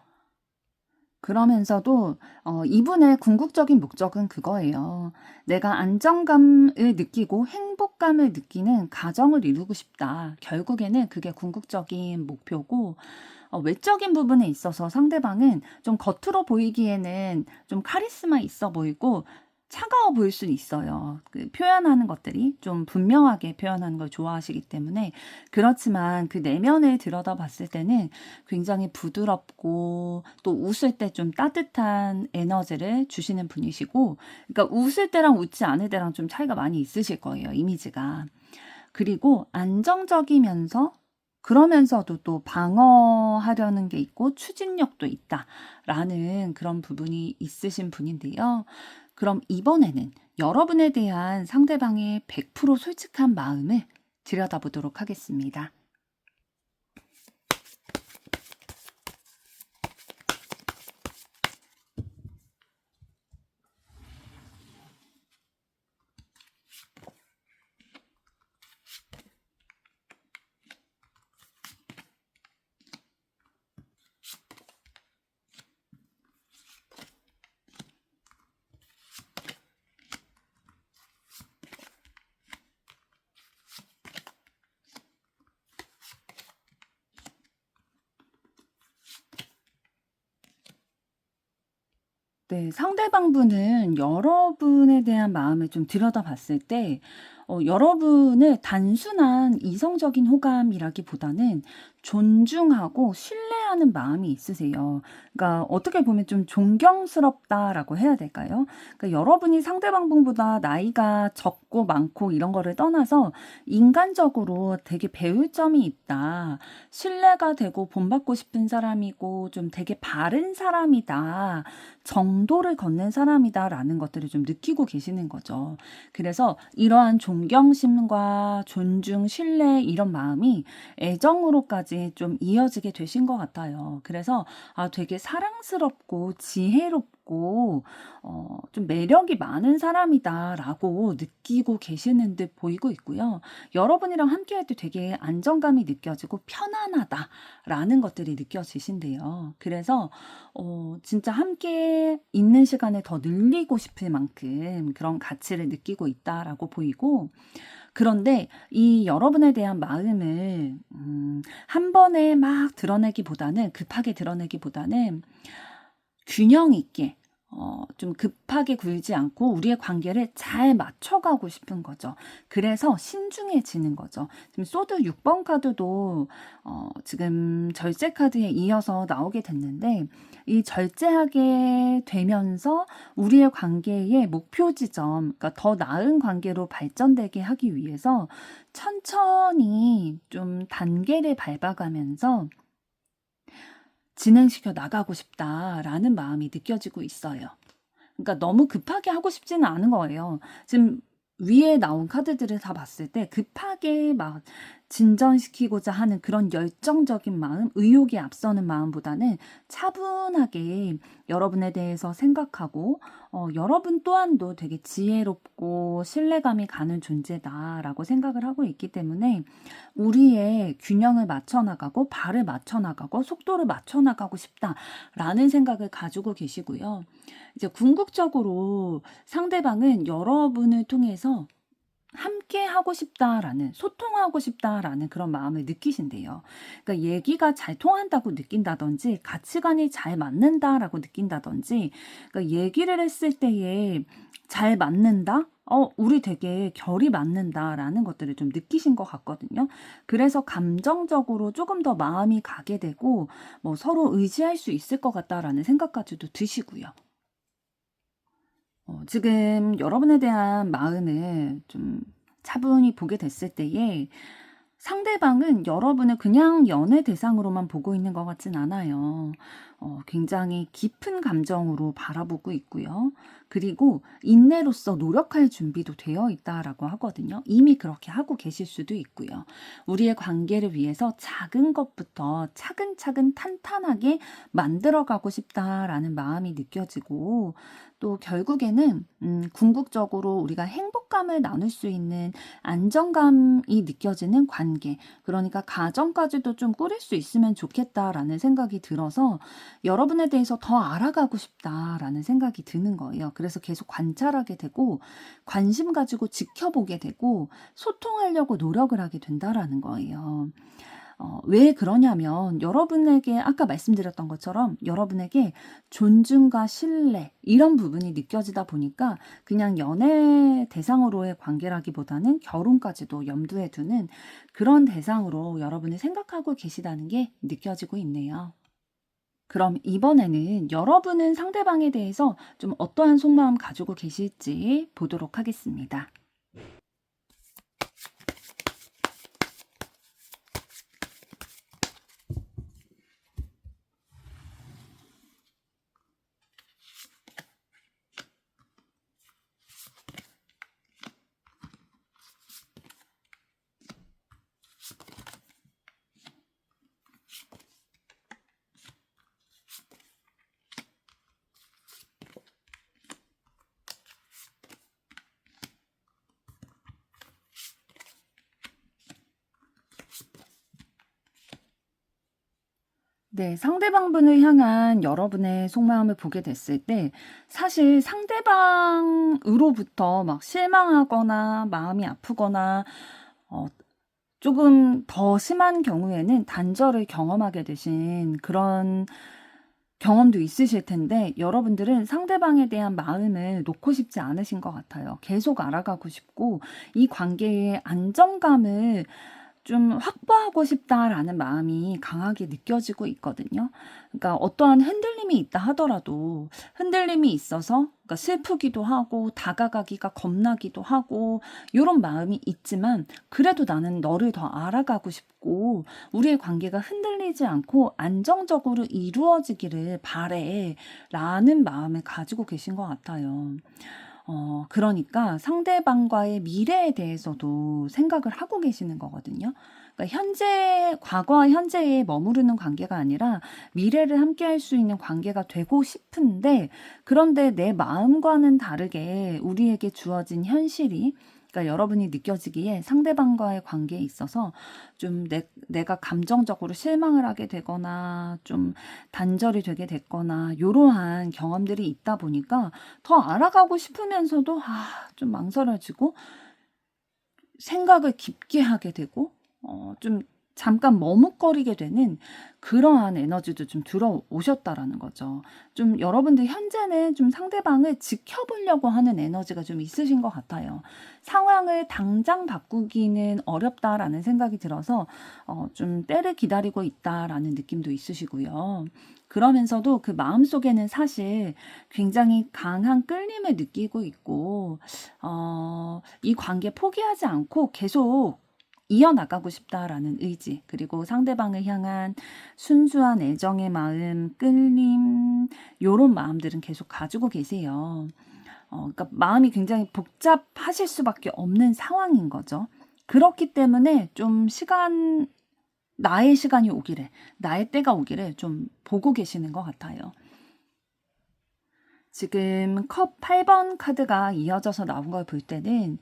그러면서도 이분의 궁극적인 목적은 그거예요. 내가 안정감을 느끼고 행복감을 느끼는 가정을 이루고 싶다. 결국에는 그게 궁극적인 목표고 외적인 부분에 있어서 상대방은 좀 겉으로 보이기에는 좀 카리스마 있어 보이고 차가워 보일 수는 있어요. 그 표현하는 것들이 좀 분명하게 표현하는 걸 좋아하시기 때문에 그렇지만 그 내면을 들여다봤을 때는 굉장히 부드럽고 또 웃을 때 좀 따뜻한 에너지를 주시는 분이시고 그러니까 웃을 때랑 웃지 않을 때랑 좀 차이가 많이 있으실 거예요. 이미지가. 그리고 안정적이면서 그러면서도 또 방어하려는 게 있고 추진력도 있다라는 그런 부분이 있으신 분인데요. 그럼 이번에는 여러분에 대한 상대방의 100% 솔직한 마음을 들여다보도록 하겠습니다. 네, 상대방분은 여러분에 대한 마음을 좀 들여다봤을 때, 여러분을 단순한 이성적인 호감이라기보다는 존중하고 신뢰하는 마음이 있으세요. 그러니까 어떻게 보면 좀 존경스럽다라고 해야 될까요? 그러니까 여러분이 상대방분보다 나이가 적고 많고 이런 거를 떠나서 인간적으로 되게 배울 점이 있다. 신뢰가 되고 본받고 싶은 사람이고 좀 되게 바른 사람이다. 정도를 걷는 사람이다라는 것들을 좀 느끼고 계시는 거죠. 그래서 이러한 존경심과 존중, 신뢰 이런 마음이 애정으로까지 좀 이어지게 되신 것 같아요. 그래서 되게 사랑스럽고 지혜롭고 좀 매력이 많은 사람이다라고 느끼고 계시는 듯 보이고 있고요. 여러분이랑 함께할 때 되게 안정감이 느껴지고 편안하다라는 것들이 느껴지신대요. 그래서 진짜 함께 있는 시간을 더 늘리고 싶을 만큼 그런 가치를 느끼고 있다라고 보이고 그런데 이 여러분에 대한 마음을 한 번에 막 드러내기보다는 급하게 드러내기보다는 균형 있게 좀 급하게 굴지 않고 우리의 관계를 잘 맞춰가고 싶은 거죠. 그래서 신중해지는 거죠. 지금 소드 6번 카드도 지금 절제 카드에 이어서 나오게 됐는데 이 절제하게 되면서 우리의 관계의 목표 지점, 그러니까 더 나은 관계로 발전되게 하기 위해서 천천히 좀 단계를 밟아가면서 진행시켜 나가고 싶다라는 마음이 느껴지고 있어요. 그러니까 너무 급하게 하고 싶지는 않은 거예요. 지금 위에 나온 카드들을 다 봤을 때 급하게 막 진전시키고자 하는 그런 열정적인 마음, 의욕이 앞서는 마음보다는 차분하게 여러분에 대해서 생각하고 여러분 또한도 되게 지혜롭고 신뢰감이 가는 존재다라고 생각을 하고 있기 때문에 우리의 균형을 맞춰나가고 발을 맞춰나가고 속도를 맞춰나가고 싶다라는 생각을 가지고 계시고요. 이제 궁극적으로 상대방은 여러분을 통해서 함께 하고 싶다라는, 소통하고 싶다라는 그런 마음을 느끼신대요. 그러니까 얘기가 잘 통한다고 느낀다든지, 가치관이 잘 맞는다라고 느낀다든지, 그러니까 얘기를 했을 때에 잘 맞는다? 우리 되게 결이 맞는다라는 것들을 좀 느끼신 것 같거든요. 그래서 감정적으로 조금 더 마음이 가게 되고, 뭐 서로 의지할 수 있을 것 같다라는 생각까지도 드시고요. 지금 여러분에 대한 마음을 좀 차분히 보게 됐을 때에 상대방은 여러분을 그냥 연애 대상으로만 보고 있는 것 같진 않아요. 굉장히 깊은 감정으로 바라보고 있고요. 그리고 인내로서 노력할 준비도 되어 있다라고 하거든요. 이미 그렇게 하고 계실 수도 있고요. 우리의 관계를 위해서 작은 것부터 차근차근 탄탄하게 만들어가고 싶다라는 마음이 느껴지고, 또 결국에는 궁극적으로 우리가 행복감을 나눌 수 있는 안정감이 느껴지는 관계, 그러니까 가정까지도 좀 꾸릴 수 있으면 좋겠다라는 생각이 들어서 여러분에 대해서 더 알아가고 싶다라는 생각이 드는 거예요. 그래서 계속 관찰하게 되고 관심 가지고 지켜보게 되고 소통하려고 노력을 하게 된다라는 거예요. 왜 그러냐면 여러분에게 아까 말씀드렸던 것처럼 여러분에게 존중과 신뢰 이런 부분이 느껴지다 보니까 그냥 연애 대상으로의 관계라기보다는 결혼까지도 염두에 두는 그런 대상으로 여러분을 생각하고 계시다는 게 느껴지고 있네요. 그럼 이번에는 여러분은 상대방에 대해서 좀 어떠한 속마음 가지고 계실지 보도록 하겠습니다. 네, 상대방분을 향한 여러분의 속마음을 보게 됐을 때 사실 상대방으로부터 막 실망하거나 마음이 아프거나 어, 조금 더 심한 경우에는 단절을 경험하게 되신 그런 경험도 있으실 텐데 여러분들은 상대방에 대한 마음을 놓고 싶지 않으신 것 같아요. 계속 알아가고 싶고 이 관계의 안정감을 좀 확보하고 싶다라는 마음이 강하게 느껴지고 있거든요. 그러니까 어떠한 흔들림이 있다 하더라도 흔들림이 있어서 그러니까 슬프기도 하고 다가가기가 겁나기도 하고 이런 마음이 있지만 그래도 나는 너를 더 알아가고 싶고 우리의 관계가 흔들리지 않고 안정적으로 이루어지기를 바래 라는 마음을 가지고 계신 것 같아요. 그러니까 상대방과의 미래에 대해서도 생각을 하고 계시는 거거든요. 그러니까 과거와 현재에 머무르는 관계가 아니라 미래를 함께 할 수 있는 관계가 되고 싶은데, 그런데 내 마음과는 다르게 우리에게 주어진 현실이, 그러니까 여러분이 느껴지기에 상대방과의 관계에 있어서 좀 내가 감정적으로 실망을 하게 되거나 좀 단절이 되게 됐거나 이러한 경험들이 있다 보니까 더 알아가고 싶으면서도 좀 망설여지고 생각을 깊게 하게 되고 좀 잠깐 머뭇거리게 되는 그러한 에너지도 좀 들어오셨다라는 거죠. 좀 여러분들 현재는 좀 상대방을 지켜보려고 하는 에너지가 좀 있으신 것 같아요. 상황을 당장 바꾸기는 어렵다라는 생각이 들어서 좀 때를 기다리고 있다라는 느낌도 있으시고요. 그러면서도 그 마음속에는 사실 굉장히 강한 끌림을 느끼고 있고 이 관계 포기하지 않고 계속 이어나가고 싶다라는 의지, 그리고 상대방을 향한 순수한 애정의 마음, 끌림, 요런 마음들은 계속 가지고 계세요. 그러니까 마음이 굉장히 복잡하실 수밖에 없는 상황인 거죠. 그렇기 때문에 좀 나의 시간이 오기를, 나의 때가 오기를 좀 보고 계시는 것 같아요. 지금 컵 8번 카드가 이어져서 나온 걸 볼 때는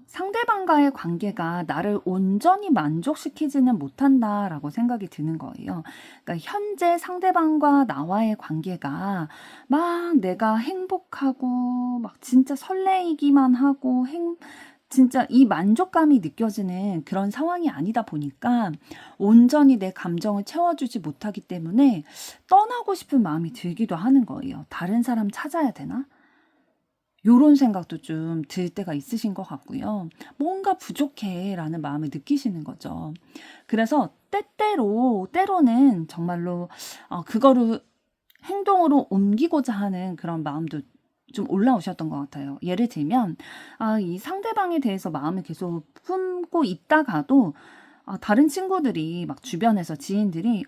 상대방과의 관계가 나를 온전히 만족시키지는 못한다라고 생각이 드는 거예요. 그러니까 현재 상대방과 나와의 관계가 막 내가 행복하고 막 진짜 설레이기만 하고 진짜 이 만족감이 느껴지는 그런 상황이 아니다 보니까 온전히 내 감정을 채워주지 못하기 때문에 떠나고 싶은 마음이 들기도 하는 거예요. 다른 사람 찾아야 되나? 요런 생각도 좀 들 때가 있으신 것 같고요. 뭔가 부족해 라는 마음을 느끼시는 거죠. 그래서 때로는 정말로 그거를 행동으로 옮기고자 하는 그런 마음도 좀 올라오셨던 것 같아요. 예를 들면 이 상대방에 대해서 마음을 계속 품고 있다가도 다른 친구들이 막 주변에서 지인들이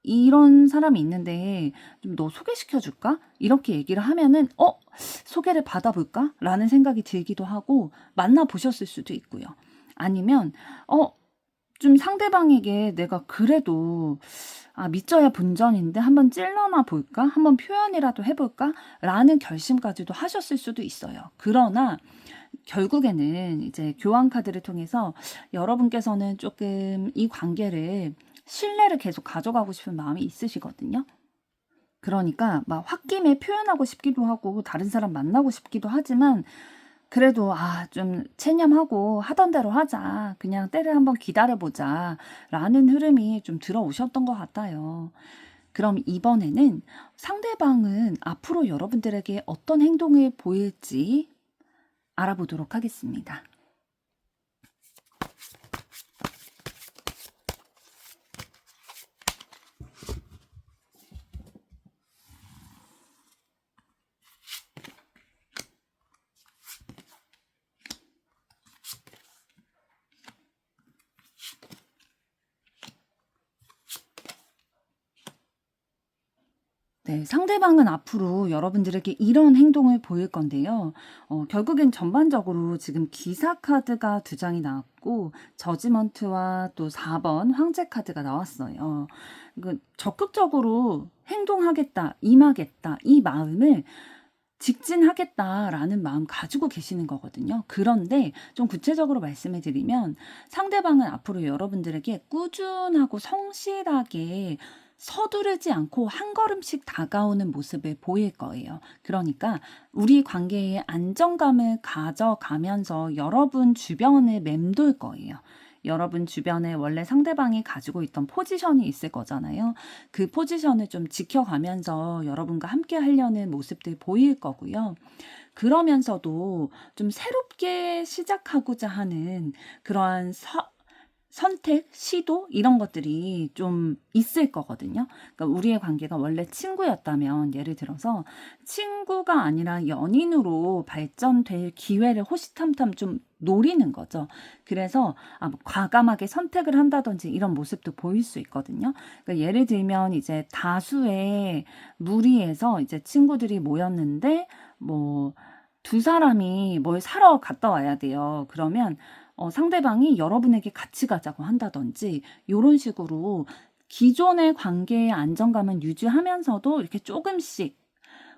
이런 사람이 있는데 좀 너 소개시켜 줄까? 이렇게 얘기를 하면은 소개를 받아볼까? 라는 생각이 들기도 하고 만나보셨을 수도 있고요. 아니면 좀 상대방에게 내가 그래도 믿져야 본전인데 한번 찔러나 볼까? 한번 표현이라도 해볼까? 라는 결심까지도 하셨을 수도 있어요. 그러나 결국에는 이제 교환 카드를 통해서 여러분께서는 조금 이 관계를 신뢰를 계속 가져가고 싶은 마음이 있으시거든요. 그러니까 막 홧김에 표현하고 싶기도 하고 다른 사람 만나고 싶기도 하지만 그래도 좀 체념하고 하던 대로 하자. 그냥 때를 한번 기다려보자. 라는 흐름이 좀 들어오셨던 것 같아요. 그럼 이번에는 상대방은 앞으로 여러분들에게 어떤 행동을 보일지 알아보도록 하겠습니다. 네, 상대방은 앞으로 여러분들에게 이런 행동을 보일 건데요. 결국엔 전반적으로 지금 기사 카드가 2장이 나왔고, 저지먼트와 또 4번 황제 카드가 나왔어요. 적극적으로 행동하겠다, 임하겠다, 이 마음을 직진하겠다라는 마음 가지고 계시는 거거든요. 그런데 좀 구체적으로 말씀을 드리면 상대방은 앞으로 여러분들에게 꾸준하고 성실하게 서두르지 않고 한 걸음씩 다가오는 모습을 보일 거예요. 그러니까 우리 관계에 안정감을 가져가면서 여러분 주변을 맴돌 거예요. 여러분 주변에 원래 상대방이 가지고 있던 포지션이 있을 거잖아요. 그 포지션을 좀 지켜가면서 여러분과 함께 하려는 모습들 보일 거고요. 그러면서도 좀 새롭게 시작하고자 하는 그러한 선택, 시도 이런 것들이 좀 있을 거거든요. 그러니까 우리의 관계가 원래 친구였다면 예를 들어서 친구가 아니라 연인으로 발전될 기회를 호시탐탐 좀 노리는 거죠. 그래서 뭐 과감하게 선택을 한다든지 이런 모습도 보일 수 있거든요. 그러니까 예를 들면 이제 다수의 무리에서 이제 친구들이 모였는데 뭐 2사람이 뭘 사러 갔다 와야 돼요. 그러면 상대방이 여러분에게 같이 가자고 한다든지 이런 식으로 기존의 관계의 안정감은 유지하면서도 이렇게 조금씩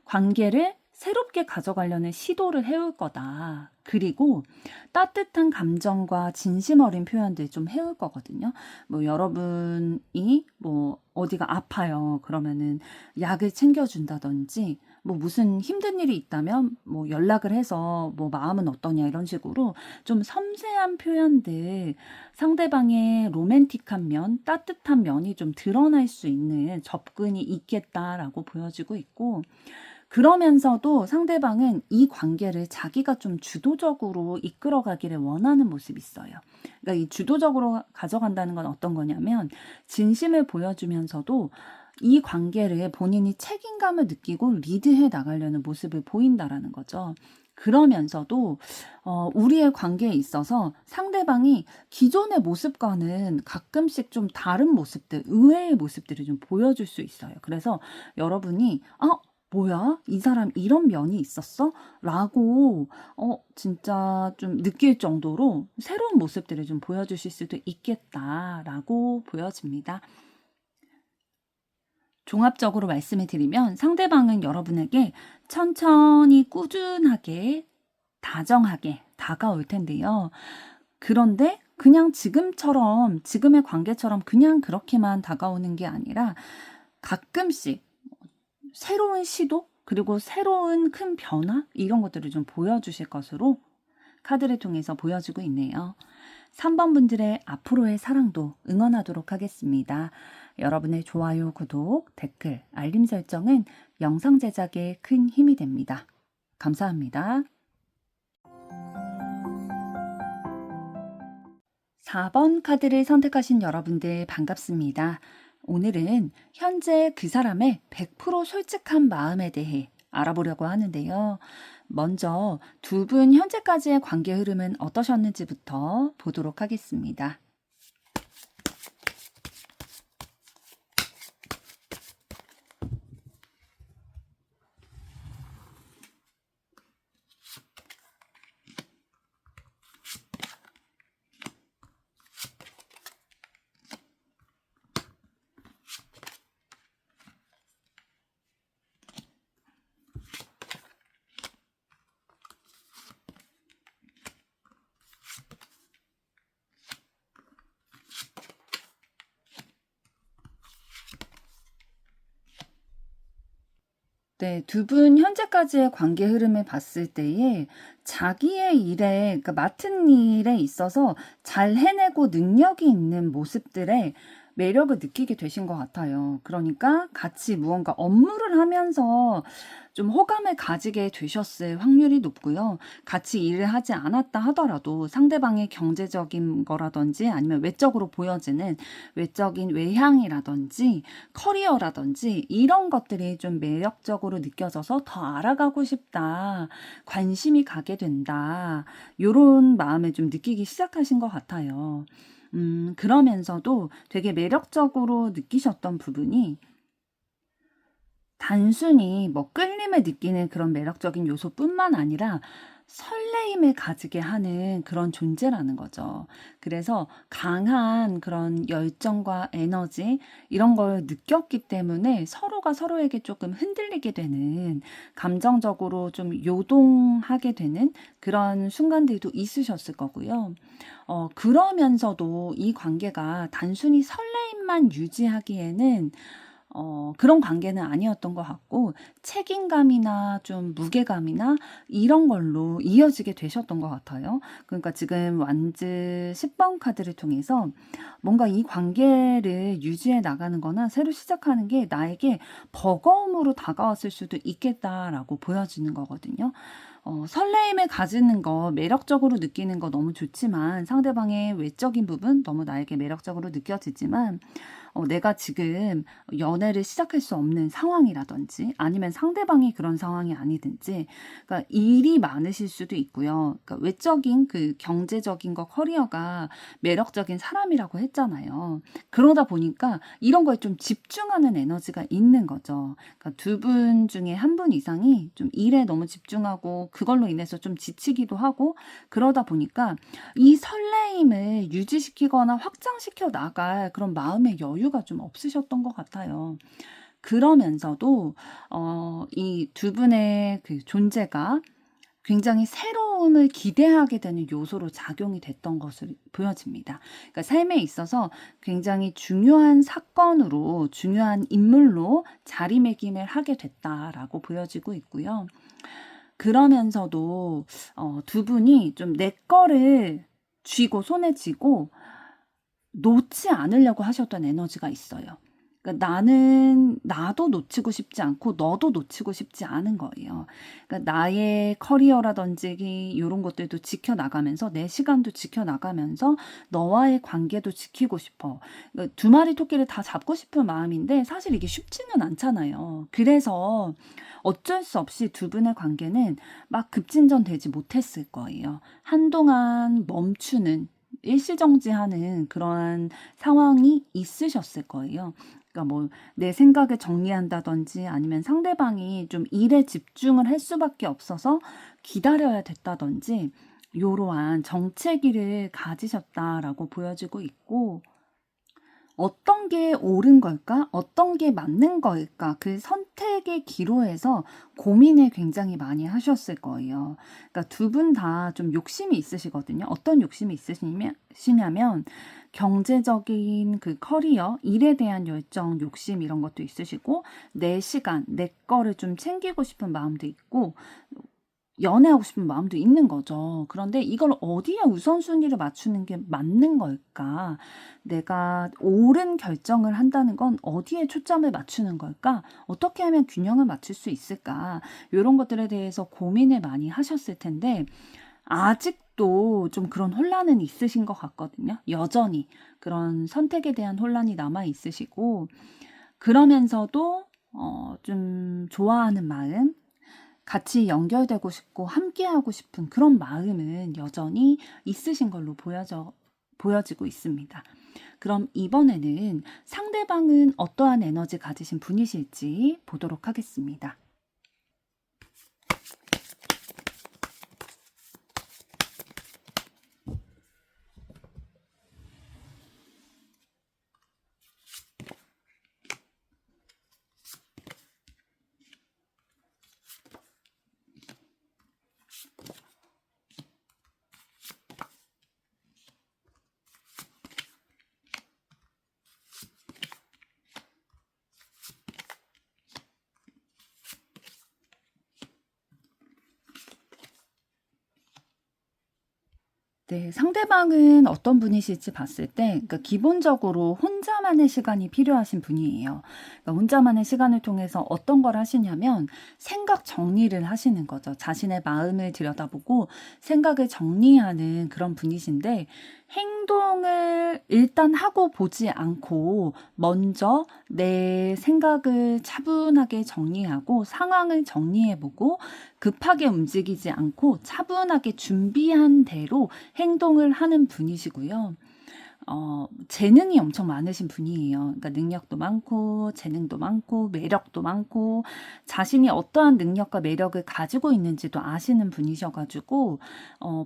관계를 새롭게 가져가려는 시도를 해올 거다. 그리고 따뜻한 감정과 진심 어린 표현들 좀 해올 거거든요. 뭐 여러분이 뭐 어디가 아파요. 그러면은 약을 챙겨준다든지 뭐 무슨 힘든 일이 있다면 뭐 연락을 해서 뭐 마음은 어떠냐 이런 식으로 좀 섬세한 표현들 상대방의 로맨틱한 면, 따뜻한 면이 좀 드러날 수 있는 접근이 있겠다라고 보여지고 있고 그러면서도 상대방은 이 관계를 자기가 좀 주도적으로 이끌어가기를 원하는 모습이 있어요. 그러니까 이 주도적으로 가져간다는 건 어떤 거냐면 진심을 보여주면서도 이 관계를 본인이 책임감을 느끼고 리드해 나가려는 모습을 보인다라는 거죠. 그러면서도 우리의 관계에 있어서 상대방이 기존의 모습과는 가끔씩 좀 다른 모습들, 의외의 모습들을 좀 보여줄 수 있어요. 그래서 여러분이 뭐야? 이 사람 이런 면이 있었어? 라고 진짜 좀 느낄 정도로 새로운 모습들을 좀 보여주실 수도 있겠다라고 보여집니다. 종합적으로 말씀을 드리면 상대방은 여러분에게 천천히 꾸준하게 다정하게 다가올 텐데요. 그런데 그냥 지금처럼 지금의 관계처럼 그냥 그렇게만 다가오는 게 아니라 가끔씩 새로운 시도 그리고 새로운 큰 변화 이런 것들을 좀 보여주실 것으로 카드를 통해서 보여주고 있네요. 3번 분들의 앞으로의 사랑도 응원하도록 하겠습니다. 여러분의 좋아요, 구독, 댓글, 알림 설정은 영상 제작에 큰 힘이 됩니다. 감사합니다. 4번 카드를 선택하신 여러분들 반갑습니다. 오늘은 현재 그 사람의 100% 솔직한 마음에 대해 알아보려고 하는데요. 먼저 2분 현재까지의 관계 흐름은 어떠셨는지부터 보도록 하겠습니다. 네, 두 분 현재까지의 관계 흐름을 봤을 때에 자기의 일에, 그러니까 맡은 일에 있어서 잘 해내고 능력이 있는 모습들에 매력을 느끼게 되신 것 같아요. 그러니까 같이 무언가 업무를 하면서 좀 호감을 가지게 되셨을 확률이 높고요. 같이 일을 하지 않았다 하더라도 상대방의 경제적인 거라든지 아니면 외적으로 보여지는 외적인 외향이라든지 커리어라든지 이런 것들이 좀 매력적으로 느껴져서 더 알아가고 싶다, 관심이 가게 된다, 요런 마음을 좀 느끼기 시작하신 것 같아요. 그러면서도 되게 매력적으로 느끼셨던 부분이 단순히 뭐 끌림을 느끼는 그런 매력적인 요소뿐만 아니라 설레임을 가지게 하는 그런 존재라는 거죠. 그래서 강한 그런 열정과 에너지 이런 걸 느꼈기 때문에 서로가 서로에게 조금 흔들리게 되는 감정적으로 좀 요동하게 되는 그런 순간들도 있으셨을 거고요. 그러면서도 이 관계가 단순히 설레임만 유지하기에는 그런 관계는 아니었던 것 같고 책임감이나 좀 무게감이나 이런 걸로 이어지게 되셨던 것 같아요. 그러니까 지금 완즈 10번 카드를 통해서 뭔가 이 관계를 유지해 나가는 거나 새로 시작하는 게 나에게 버거움으로 다가왔을 수도 있겠다라고 보여지는 거거든요. 설레임을 가지는 거, 매력적으로 느끼는 거 너무 좋지만 상대방의 외적인 부분 너무 나에게 매력적으로 느껴지지만 내가 지금 연애를 시작할 수 없는 상황이라든지 아니면 상대방이 그런 상황이 아니든지 그러니까 일이 많으실 수도 있고요. 그러니까 외적인 그 경제적인 거 커리어가 매력적인 사람이라고 했잖아요. 그러다 보니까 이런 거에 좀 집중하는 에너지가 있는 거죠. 그러니까 두 분 중에 한 분 이상이 좀 일에 너무 집중하고 그걸로 인해서 좀 지치기도 하고 그러다 보니까 이 설레임을 유지시키거나 확장시켜 나갈 그런 마음의 여유가 좀 없으셨던 것 같아요. 그러면서도 이 두 분의 그 존재가 굉장히 새로움을 기대하게 되는 요소로 작용이 됐던 것으로 보여집니다. 그러니까 삶에 있어서 굉장히 중요한 사건으로 중요한 인물로 자리매김을 하게 됐다라고 보여지고 있고요. 그러면서도 두 분이 좀 내 거를 쥐고 손에 쥐고 놓지 않으려고 하셨던 에너지가 있어요. 그러니까 나도 놓치고 싶지 않고 너도 놓치고 싶지 않은 거예요. 그러니까 나의 커리어라든지 이런 것들도 지켜나가면서 내 시간도 지켜나가면서 너와의 관계도 지키고 싶어. 그러니까 두 마리 토끼를 다 잡고 싶은 마음인데 사실 이게 쉽지는 않잖아요. 그래서 어쩔 수 없이 두 분의 관계는 막 급진전되지 못했을 거예요. 한동안 멈추는 일시정지하는 그러한 상황이 있으셨을 거예요. 그러니까 뭐 내 생각을 정리한다든지 아니면 상대방이 좀 일에 집중을 할 수밖에 없어서 기다려야 됐다든지 이러한 정체기를 가지셨다라고 보여지고 있고 어떤 게 옳은 걸까? 어떤 게 맞는 걸까? 그 선택의 기로에서 고민을 굉장히 많이 하셨을 거예요. 그러니까 두 분 다 좀 욕심이 있으시거든요. 어떤 욕심이 있으시냐면 경제적인 그 커리어, 일에 대한 열정, 욕심 이런 것도 있으시고 내 시간, 내 거를 좀 챙기고 싶은 마음도 있고 연애하고 싶은 마음도 있는 거죠. 그런데 이걸 어디에 우선순위를 맞추는 게 맞는 걸까? 내가 옳은 결정을 한다는 건 어디에 초점을 맞추는 걸까? 어떻게 하면 균형을 맞출 수 있을까? 이런 것들에 대해서 고민을 많이 하셨을 텐데 아직도 좀 그런 혼란은 있으신 것 같거든요. 여전히 그런 선택에 대한 혼란이 남아 있으시고 그러면서도 좀 좋아하는 마음 같이 연결되고 싶고 함께하고 싶은 그런 마음은 여전히 있으신 걸로 보여지고 있습니다. 그럼 이번에는 상대방은 어떠한 에너지 가지신 분이실지 보도록 하겠습니다. 네, 상대방은 어떤 분이실지 봤을 때, 그러니까 기본적으로 혼자만의 시간이 필요하신 분이에요. 그러니까 혼자만의 시간을 통해서 어떤 걸 하시냐면 생각 정리를 하시는 거죠. 자신의 마음을 들여다보고 생각을 정리하는 그런 분이신데, 행동을 일단 하고 보지 않고 먼저 내 생각을 차분하게 정리하고 상황을 정리해보고 급하게 움직이지 않고 차분하게 준비한 대로 행동을 하는 분이시고요. 재능이 엄청 많으신 분이에요. 그러니까 능력도 많고, 재능도 많고, 매력도 많고, 자신이 어떠한 능력과 매력을 가지고 있는지도 아시는 분이셔가지고,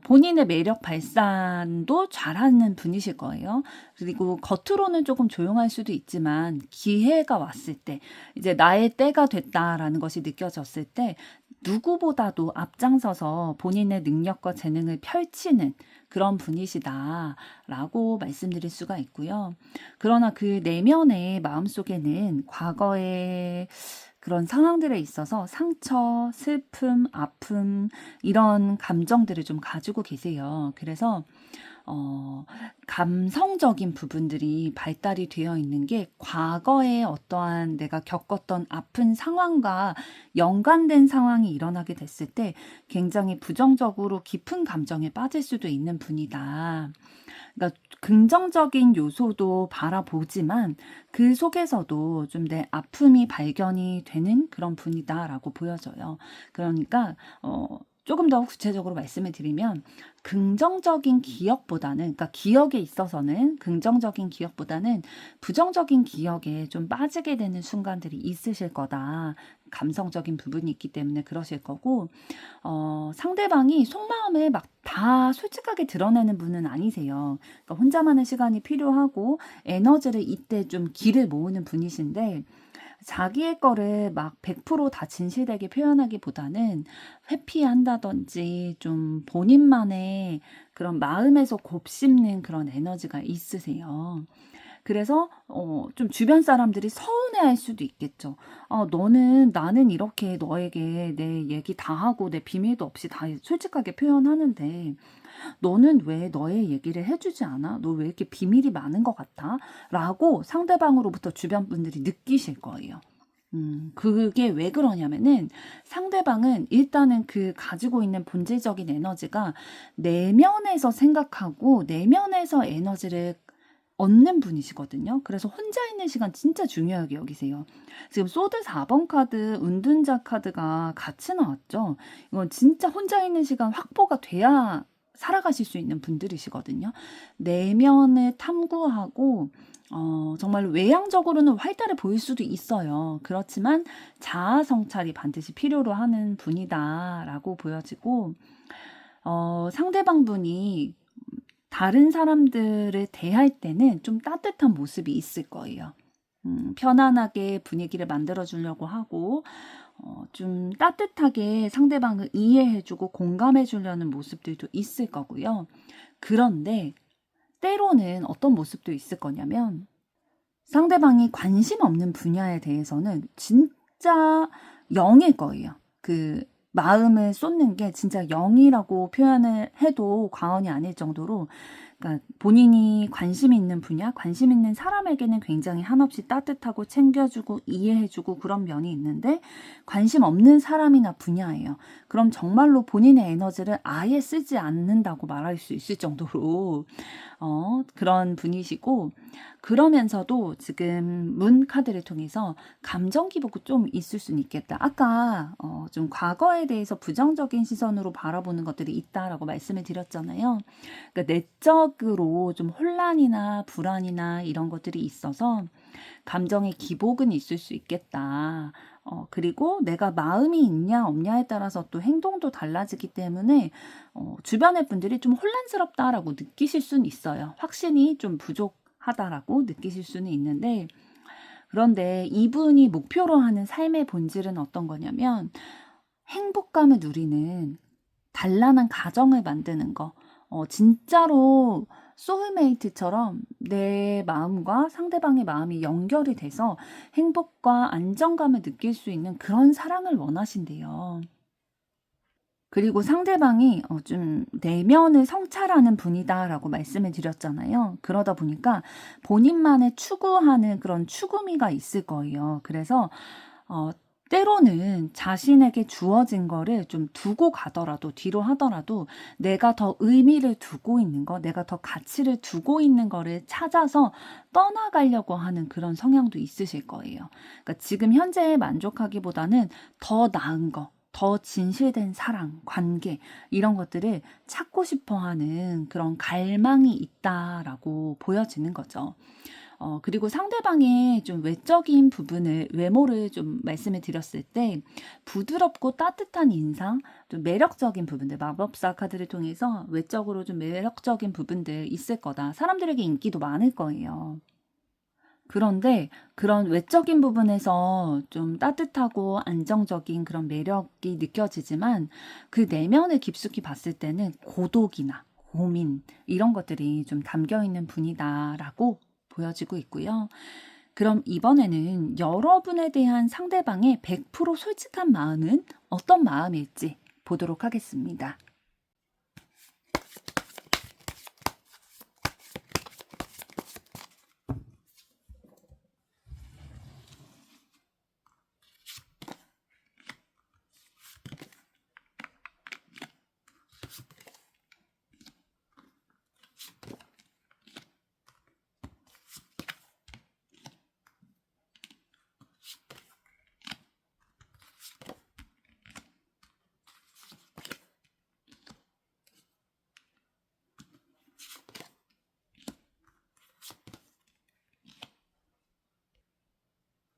본인의 매력 발산도 잘하는 분이실 거예요. 그리고 겉으로는 조금 조용할 수도 있지만, 기회가 왔을 때, 이제 나의 때가 됐다라는 것이 느껴졌을 때, 누구보다도 앞장서서 본인의 능력과 재능을 펼치는 그런 분이시다라고 말씀드릴 수가 있고요. 그러나 그 내면의 마음속에는 과거의 그런 상황들에 있어서 상처, 슬픔, 아픔 이런 감정들을 좀 가지고 계세요. 그래서 감성적인 부분들이 발달이 되어 있는 게 과거에 어떠한 내가 겪었던 아픈 상황과 연관된 상황이 일어나게 됐을 때 굉장히 부정적으로 깊은 감정에 빠질 수도 있는 분이다. 그러니까 긍정적인 요소도 바라보지만 그 속에서도 좀 내 아픔이 발견이 되는 그런 분이다라고 보여져요. 그러니까 조금 더 구체적으로 말씀을 드리면 긍정적인 기억보다는, 그러니까 기억에 있어서는 긍정적인 기억보다는 부정적인 기억에 좀 빠지게 되는 순간들이 있으실 거다. 감성적인 부분이 있기 때문에 그러실 거고, 상대방이 속마음을 막 다 솔직하게 드러내는 분은 아니세요. 그러니까 혼자만의 시간이 필요하고 에너지를 이때 좀 기를 모으는 분이신데, 자기의 거를 막 100%다 진실되게 표현하기보다는 회피한다든지 좀 본인만의 그런 마음에서 곱씹는 그런 에너지가 있으세요. 그래서 좀 주변 사람들이 서운해할 수도 있겠죠. 나는 이렇게 너에게 내 얘기 다 하고 내 비밀도 없이 다 솔직하게 표현하는데 너는 왜 너의 얘기를 해주지 않아? 너 왜 이렇게 비밀이 많은 것 같아? 라고 상대방으로부터 주변 분들이 느끼실 거예요. 그게 왜 그러냐면은 상대방은 일단은 그 가지고 있는 본질적인 에너지가 내면에서 생각하고 내면에서 에너지를 얻는 분이시거든요. 그래서 혼자 있는 시간 진짜 중요하게 여기세요. 지금 소드 4번 카드, 은둔자 카드가 같이 나왔죠. 이건 진짜 혼자 있는 시간 확보가 돼야 살아가실 수 있는 분들이시거든요. 내면을 탐구하고 정말 외향적으로는 활달해 보일 수도 있어요. 그렇지만 자아 성찰이 반드시 필요로 하는 분이다라고 보여지고, 상대방 분이 다른 사람들을 대할 때는 좀 따뜻한 모습이 있을 거예요. 편안하게 분위기를 만들어 주려고 하고, 좀 따뜻하게 상대방을 이해해주고 공감해주려는 모습들도 있을 거고요. 그런데 때로는 어떤 모습도 있을 거냐면 상대방이 관심 없는 분야에 대해서는 진짜 0일 거예요. 그 마음을 쏟는 게 진짜 0이라고 표현을 해도 과언이 아닐 정도로, 그러니까 본인이 관심 있는 분야, 관심 있는 사람에게는 굉장히 한없이 따뜻하고 챙겨주고 이해해주고 그런 면이 있는데 관심 없는 사람이나 분야예요. 그럼 정말로 본인의 에너지를 아예 쓰지 않는다고 말할 수 있을 정도로 그런 분이시고, 그러면서도 지금 문 카드를 통해서 감정 기복이 좀 있을 수는 있겠다. 아까 좀 과거에 대해서 부정적인 시선으로 바라보는 것들이 있다라고 말씀을 드렸잖아요. 그러니까 내적으로 좀 혼란이나 불안이나 이런 것들이 있어서 감정의 기복은 있을 수 있겠다. 그리고 내가 마음이 있냐 없냐에 따라서 또 행동도 달라지기 때문에 주변의 분들이 좀 혼란스럽다라고 느끼실 수는 있어요. 확신이 좀 부족하다라고 느끼실 수는 있는데, 그런데 이분이 목표로 하는 삶의 본질은 어떤 거냐면 행복감을 누리는 단란한 가정을 만드는 거. 진짜로 소울메이트처럼 내 마음과 상대방의 마음이 연결이 돼서 행복과 안정감을 느낄 수 있는 그런 사랑을 원하신대요. 그리고 상대방이 좀 내면을 성찰하는 분이다라고 말씀을 드렸잖아요. 그러다 보니까 본인만의 추구하는 그런 추구미가 있을 거예요. 그래서 때로는 자신에게 주어진 거를 좀 두고 가더라도, 뒤로 하더라도 내가 더 의미를 두고 있는 거, 내가 더 가치를 두고 있는 거를 찾아서 떠나가려고 하는 그런 성향도 있으실 거예요. 그러니까 지금 현재에 만족하기보다는 더 나은 거, 더 진실된 사랑, 관계, 이런 것들을 찾고 싶어 하는 그런 갈망이 있다라고 보여지는 거죠. 그리고 상대방의 좀 외적인 부분을, 외모를 좀 말씀을 드렸을 때, 부드럽고 따뜻한 인상, 좀 매력적인 부분들, 마법사 카드를 통해서 외적으로 좀 매력적인 부분들 있을 거다. 사람들에게 인기도 많을 거예요. 그런데 그런 외적인 부분에서 좀 따뜻하고 안정적인 그런 매력이 느껴지지만 그 내면을 깊숙이 봤을 때는 고독이나 고민 이런 것들이 좀 담겨 있는 분이다라고 보여지고 있고요. 그럼 이번에는 여러분에 대한 상대방의 100% 솔직한 마음은 어떤 마음일지 보도록 하겠습니다.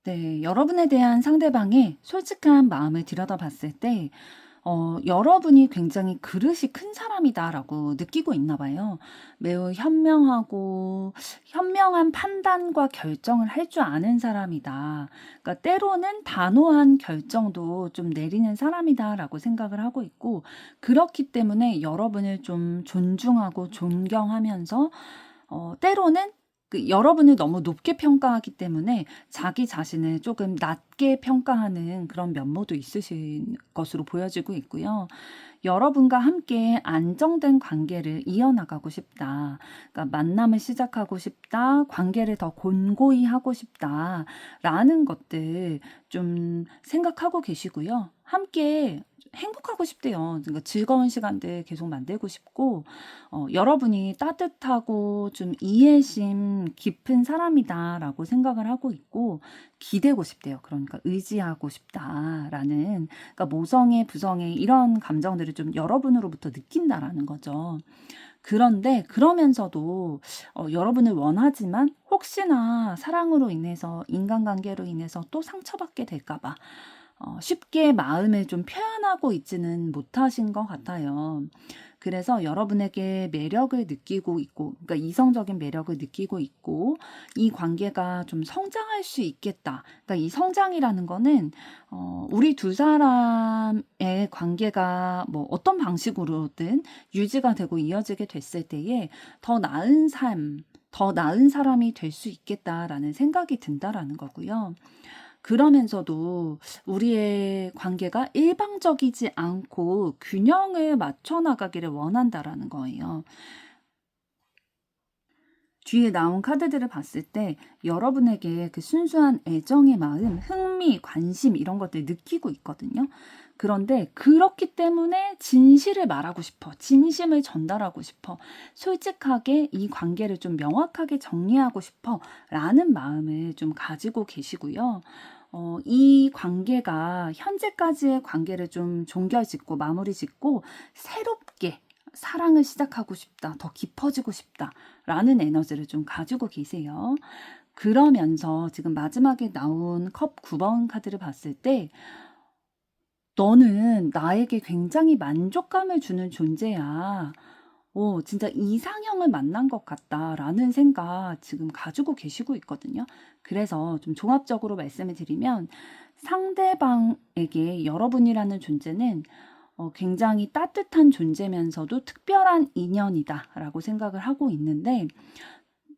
네, 여러분에 대한 상대방의 솔직한 마음을 들여다봤을 때, 여러분이 굉장히 그릇이 큰 사람이다라고 느끼고 있나 봐요. 매우 현명한 판단과 결정을 할 줄 아는 사람이다. 그러니까 때로는 단호한 결정도 좀 내리는 사람이다라고 생각을 하고 있고, 그렇기 때문에 여러분을 좀 존중하고 존경하면서, 때로는 여러분을 너무 높게 평가하기 때문에 자기 자신을 조금 낮게 평가하는 그런 면모도 있으신 것으로 보여지고 있고요. 여러분과 함께 안정된 관계를 이어나가고 싶다. 그러니까 만남을 시작하고 싶다. 관계를 더 곤고히 하고 싶다. 라는 것들 좀 생각하고 계시고요. 함께 행복하고 싶대요. 그러니까 즐거운 시간들 계속 만들고 싶고, 여러분이 따뜻하고 좀 이해심 깊은 사람이다라고 생각을 하고 있고, 기대고 싶대요. 그러니까 의지하고 싶다라는, 그러니까 모성애, 부성애 이런 감정들을 좀 여러분으로부터 느낀다라는 거죠. 그런데 그러면서도 여러분을 원하지만 혹시나 사랑으로 인해서, 인간관계로 인해서 또 상처받게 될까 봐 쉽게 마음을 좀 표현하고 있지는 못하신 것 같아요. 그래서 여러분에게 매력을 느끼고 있고, 그러니까 이성적인 매력을 느끼고 있고, 이 관계가 좀 성장할 수 있겠다. 그러니까 이 성장이라는 거는, 우리 두 사람의 관계가 뭐 어떤 방식으로든 유지가 되고 이어지게 됐을 때에 더 나은 삶, 더 나은 사람이 될 수 있겠다라는 생각이 든다라는 거고요. 그러면서도 우리의 관계가 일방적이지 않고 균형을 맞춰 나가기를 원한다라는 거예요. 뒤에 나온 카드들을 봤을 때 여러분에게 그 순수한 애정의 마음, 흥미, 관심 이런 것들 느끼고 있거든요. 그런데 그렇기 때문에 진실을 말하고 싶어. 진심을 전달하고 싶어. 솔직하게 이 관계를 좀 명확하게 정리하고 싶어. 라는 마음을 좀 가지고 계시고요. 이 관계가 현재까지의 관계를 좀 종결짓고 마무리 짓고 새롭게 사랑을 시작하고 싶다. 더 깊어지고 싶다. 라는 에너지를 좀 가지고 계세요. 그러면서 지금 마지막에 나온 컵 9번 카드를 봤을 때 너는 나에게 굉장히 만족감을 주는 존재야. 진짜 이상형을 만난 것 같다라는 생각 지금 가지고 계시고 있거든요. 그래서 좀 종합적으로 말씀을 드리면 상대방에게 여러분이라는 존재는 굉장히 따뜻한 존재면서도 특별한 인연이다라고 생각을 하고 있는데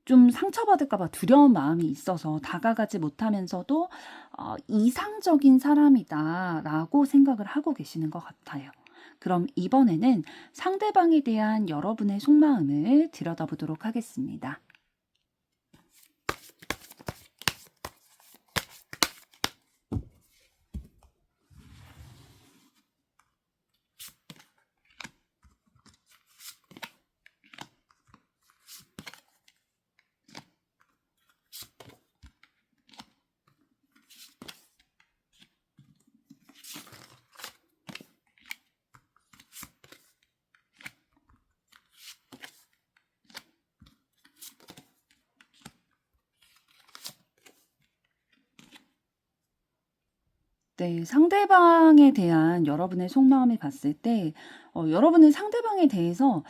좀 상처받을까 봐 두려운 마음이 있어서 다가가지 못하면서도 이상적인 사람이다라고 생각을 하고 계시는 것 같아요. 그럼 이번에는 상대방에 대한 여러분의 속마음을 들여다보도록 하겠습니다. 네, 상대방에 대한 여러분의 속마음을 봤을 때, 여러분은 상대방에 대해서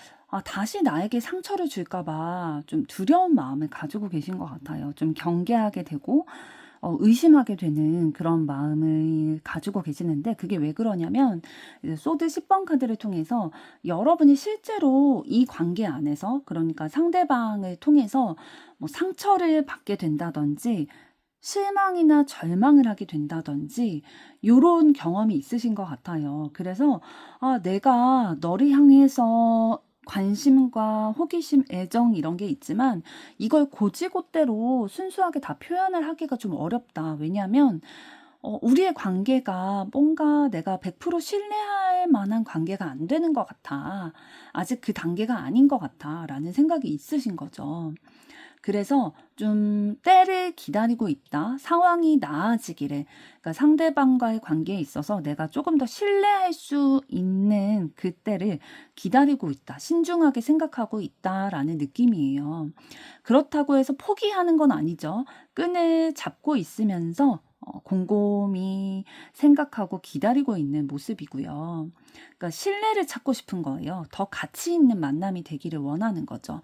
다시 나에게 상처를 줄까 봐 좀 두려운 마음을 가지고 계신 것 같아요. 좀 경계하게 되고, 의심하게 되는 그런 마음을 가지고 계시는데, 그게 왜 그러냐면, 이제 소드 10번 카드를 통해서 여러분이 실제로 이 관계 안에서, 그러니까 상대방을 통해서 뭐 상처를 받게 된다든지, 실망이나 절망을 하게 된다든지 요런 경험이 있으신 것 같아요. 그래서 내가 너를 향해서 관심과 호기심, 애정 이런 게 있지만 이걸 곧이곧대로 순수하게 다 표현을 하기가 좀 어렵다. 왜냐하면 우리의 관계가 뭔가 내가 100% 신뢰할 만한 관계가 안 되는 것 같아. 아직 그 단계가 아닌 것 같아. 라는 생각이 있으신 거죠. 그래서 좀 때를 기다리고 있다. 상황이 나아지기를. 그러니까 상대방과의 관계에 있어서 내가 조금 더 신뢰할 수 있는 그때를 기다리고 있다. 신중하게 생각하고 있다라는 느낌이에요. 그렇다고 해서 포기하는 건 아니죠. 끈을 잡고 있으면서 곰곰이 생각하고 기다리고 있는 모습이고요. 그러니까 신뢰를 찾고 싶은 거예요. 더 가치 있는 만남이 되기를 원하는 거죠.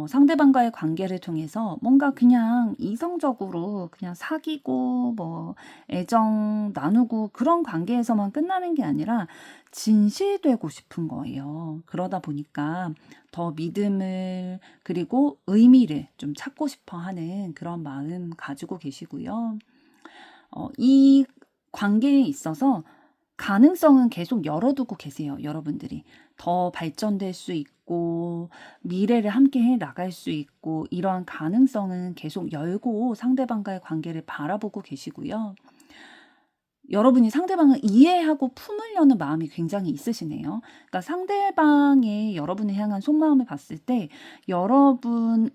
상대방과의 관계를 통해서 뭔가 그냥 이성적으로 그냥 사귀고 뭐 애정 나누고 그런 관계에서만 끝나는 게 아니라 진실되고 싶은 거예요. 그러다 보니까 더 믿음을 그리고 의미를 좀 찾고 싶어 하는 그런 마음 가지고 계시고요. 이 관계에 있어서 가능성은 계속 열어두고 계세요. 여러분들이 더 발전될 수 있고 미래를 함께 해 나갈 수 있고 이러한 가능성은 계속 열고 상대방과의 관계를 바라보고 계시고요. 여러분이 상대방을 이해하고 품으려는 마음이 굉장히 있으시네요. 그러니까 상대방의 여러분을 향한 속마음을 봤을 때 여러분으로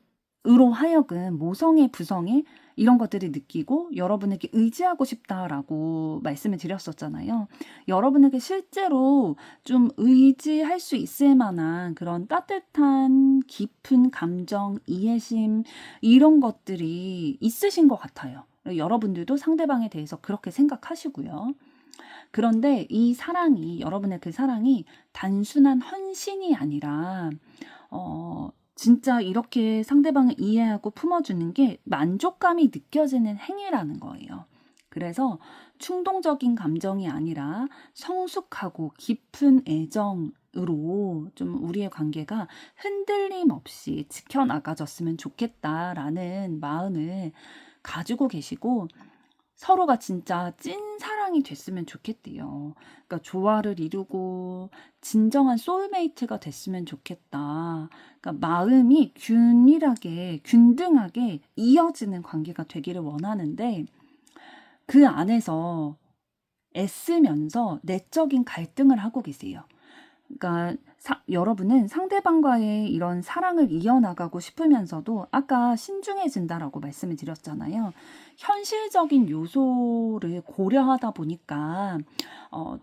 하여금 모성애, 부성애 이런 것들을 느끼고 여러분에게 의지하고 싶다라고 말씀을 드렸었잖아요. 여러분에게 실제로 좀 의지할 수 있을 만한 그런 따뜻한 깊은 감정, 이해심 이런 것들이 있으신 것 같아요. 여러분들도 상대방에 대해서 그렇게 생각하시고요. 그런데 이 사랑이, 여러분의 그 사랑이 단순한 헌신이 아니라, 진짜 이렇게 상대방을 이해하고 품어주는 게 만족감이 느껴지는 행위라는 거예요. 그래서 충동적인 감정이 아니라 성숙하고 깊은 애정으로 좀 우리의 관계가 흔들림 없이 지켜나가졌으면 좋겠다라는 마음을 가지고 계시고 서로가 진짜 찐 사랑이 됐으면 좋겠대요. 그러니까 조화를 이루고 진정한 소울메이트가 됐으면 좋겠다. 그러니까 마음이 균일하게, 균등하게 이어지는 관계가 되기를 원하는데 그 안에서 애쓰면서 내적인 갈등을 하고 계세요. 그러니까 여러분은 상대방과의 이런 사랑을 이어나가고 싶으면서도 아까 신중해진다라고 말씀을 드렸잖아요. 현실적인 요소를 고려하다 보니까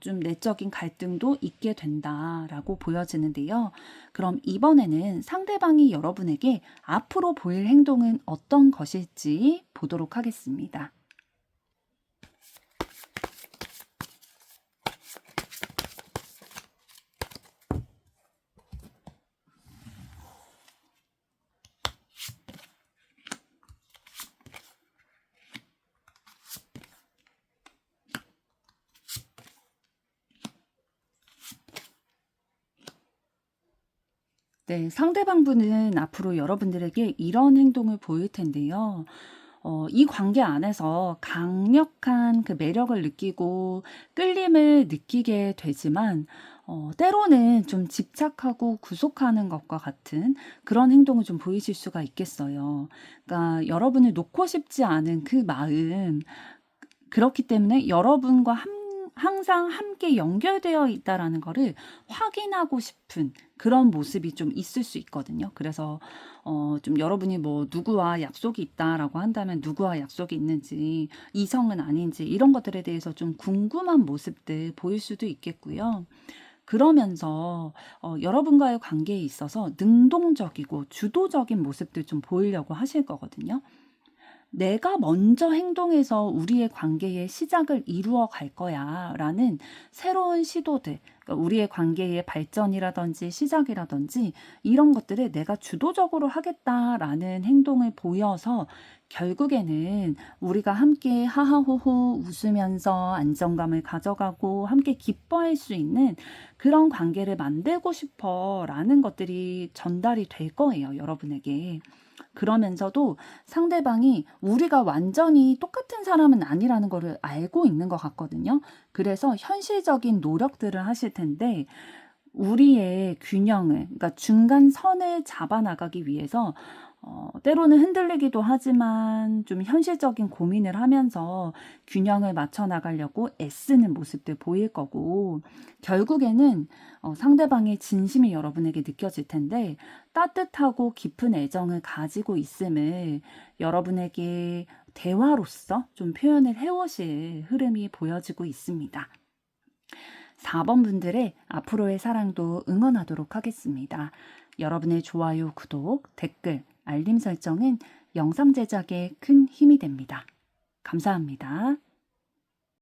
좀 내적인 갈등도 있게 된다라고 보여지는데요. 그럼 이번에는 상대방이 여러분에게 앞으로 보일 행동은 어떤 것일지 보도록 하겠습니다. 네, 상대방분은 앞으로 여러분들에게 이런 행동을 보일 텐데요. 이 관계 안에서 강력한 그 매력을 느끼고 끌림을 느끼게 되지만, 때로는 좀 집착하고 구속하는 것과 같은 그런 행동을 좀 보이실 수가 있겠어요. 그러니까 여러분을 놓고 싶지 않은 그 마음, 그렇기 때문에 여러분과 항상 함께 연결되어 있다라는 거를 확인하고 싶은 그런 모습이 좀 있을 수 있거든요. 그래서 좀 여러분이 뭐 누구와 약속이 있다라고 한다면 누구와 약속이 있는지, 이성은 아닌지 이런 것들에 대해서 좀 궁금한 모습들 보일 수도 있겠고요. 그러면서 여러분과의 관계에 있어서 능동적이고 주도적인 모습들 좀 보이려고 하실 거거든요. 내가 먼저 행동해서 우리의 관계의 시작을 이루어 갈 거야 라는 새로운 시도들, 그러니까 우리의 관계의 발전이라든지 시작이라든지 이런 것들을 내가 주도적으로 하겠다라는 행동을 보여서 결국에는 우리가 함께 하하호호 웃으면서 안정감을 가져가고 함께 기뻐할 수 있는 그런 관계를 만들고 싶어 라는 것들이 전달이 될 거예요, 여러분에게. 그러면서도 상대방이 우리가 완전히 똑같은 사람은 아니라는 거를 알고 있는 것 같거든요. 그래서 현실적인 노력들을 하실 텐데 우리의 균형을, 그러니까 중간선을 잡아나가기 위해서 때로는 흔들리기도 하지만 좀 현실적인 고민을 하면서 균형을 맞춰 나가려고 애쓰는 모습들 보일 거고, 결국에는 상대방의 진심이 여러분에게 느껴질 텐데 따뜻하고 깊은 애정을 가지고 있음을 여러분에게 대화로서 좀 표현을 해오실 흐름이 보여지고 있습니다. 4번 분들의 앞으로의 사랑도 응원하도록 하겠습니다. 여러분의 좋아요, 구독, 댓글, 알림 설정은 영상 제작에 큰 힘이 됩니다. 감사합니다.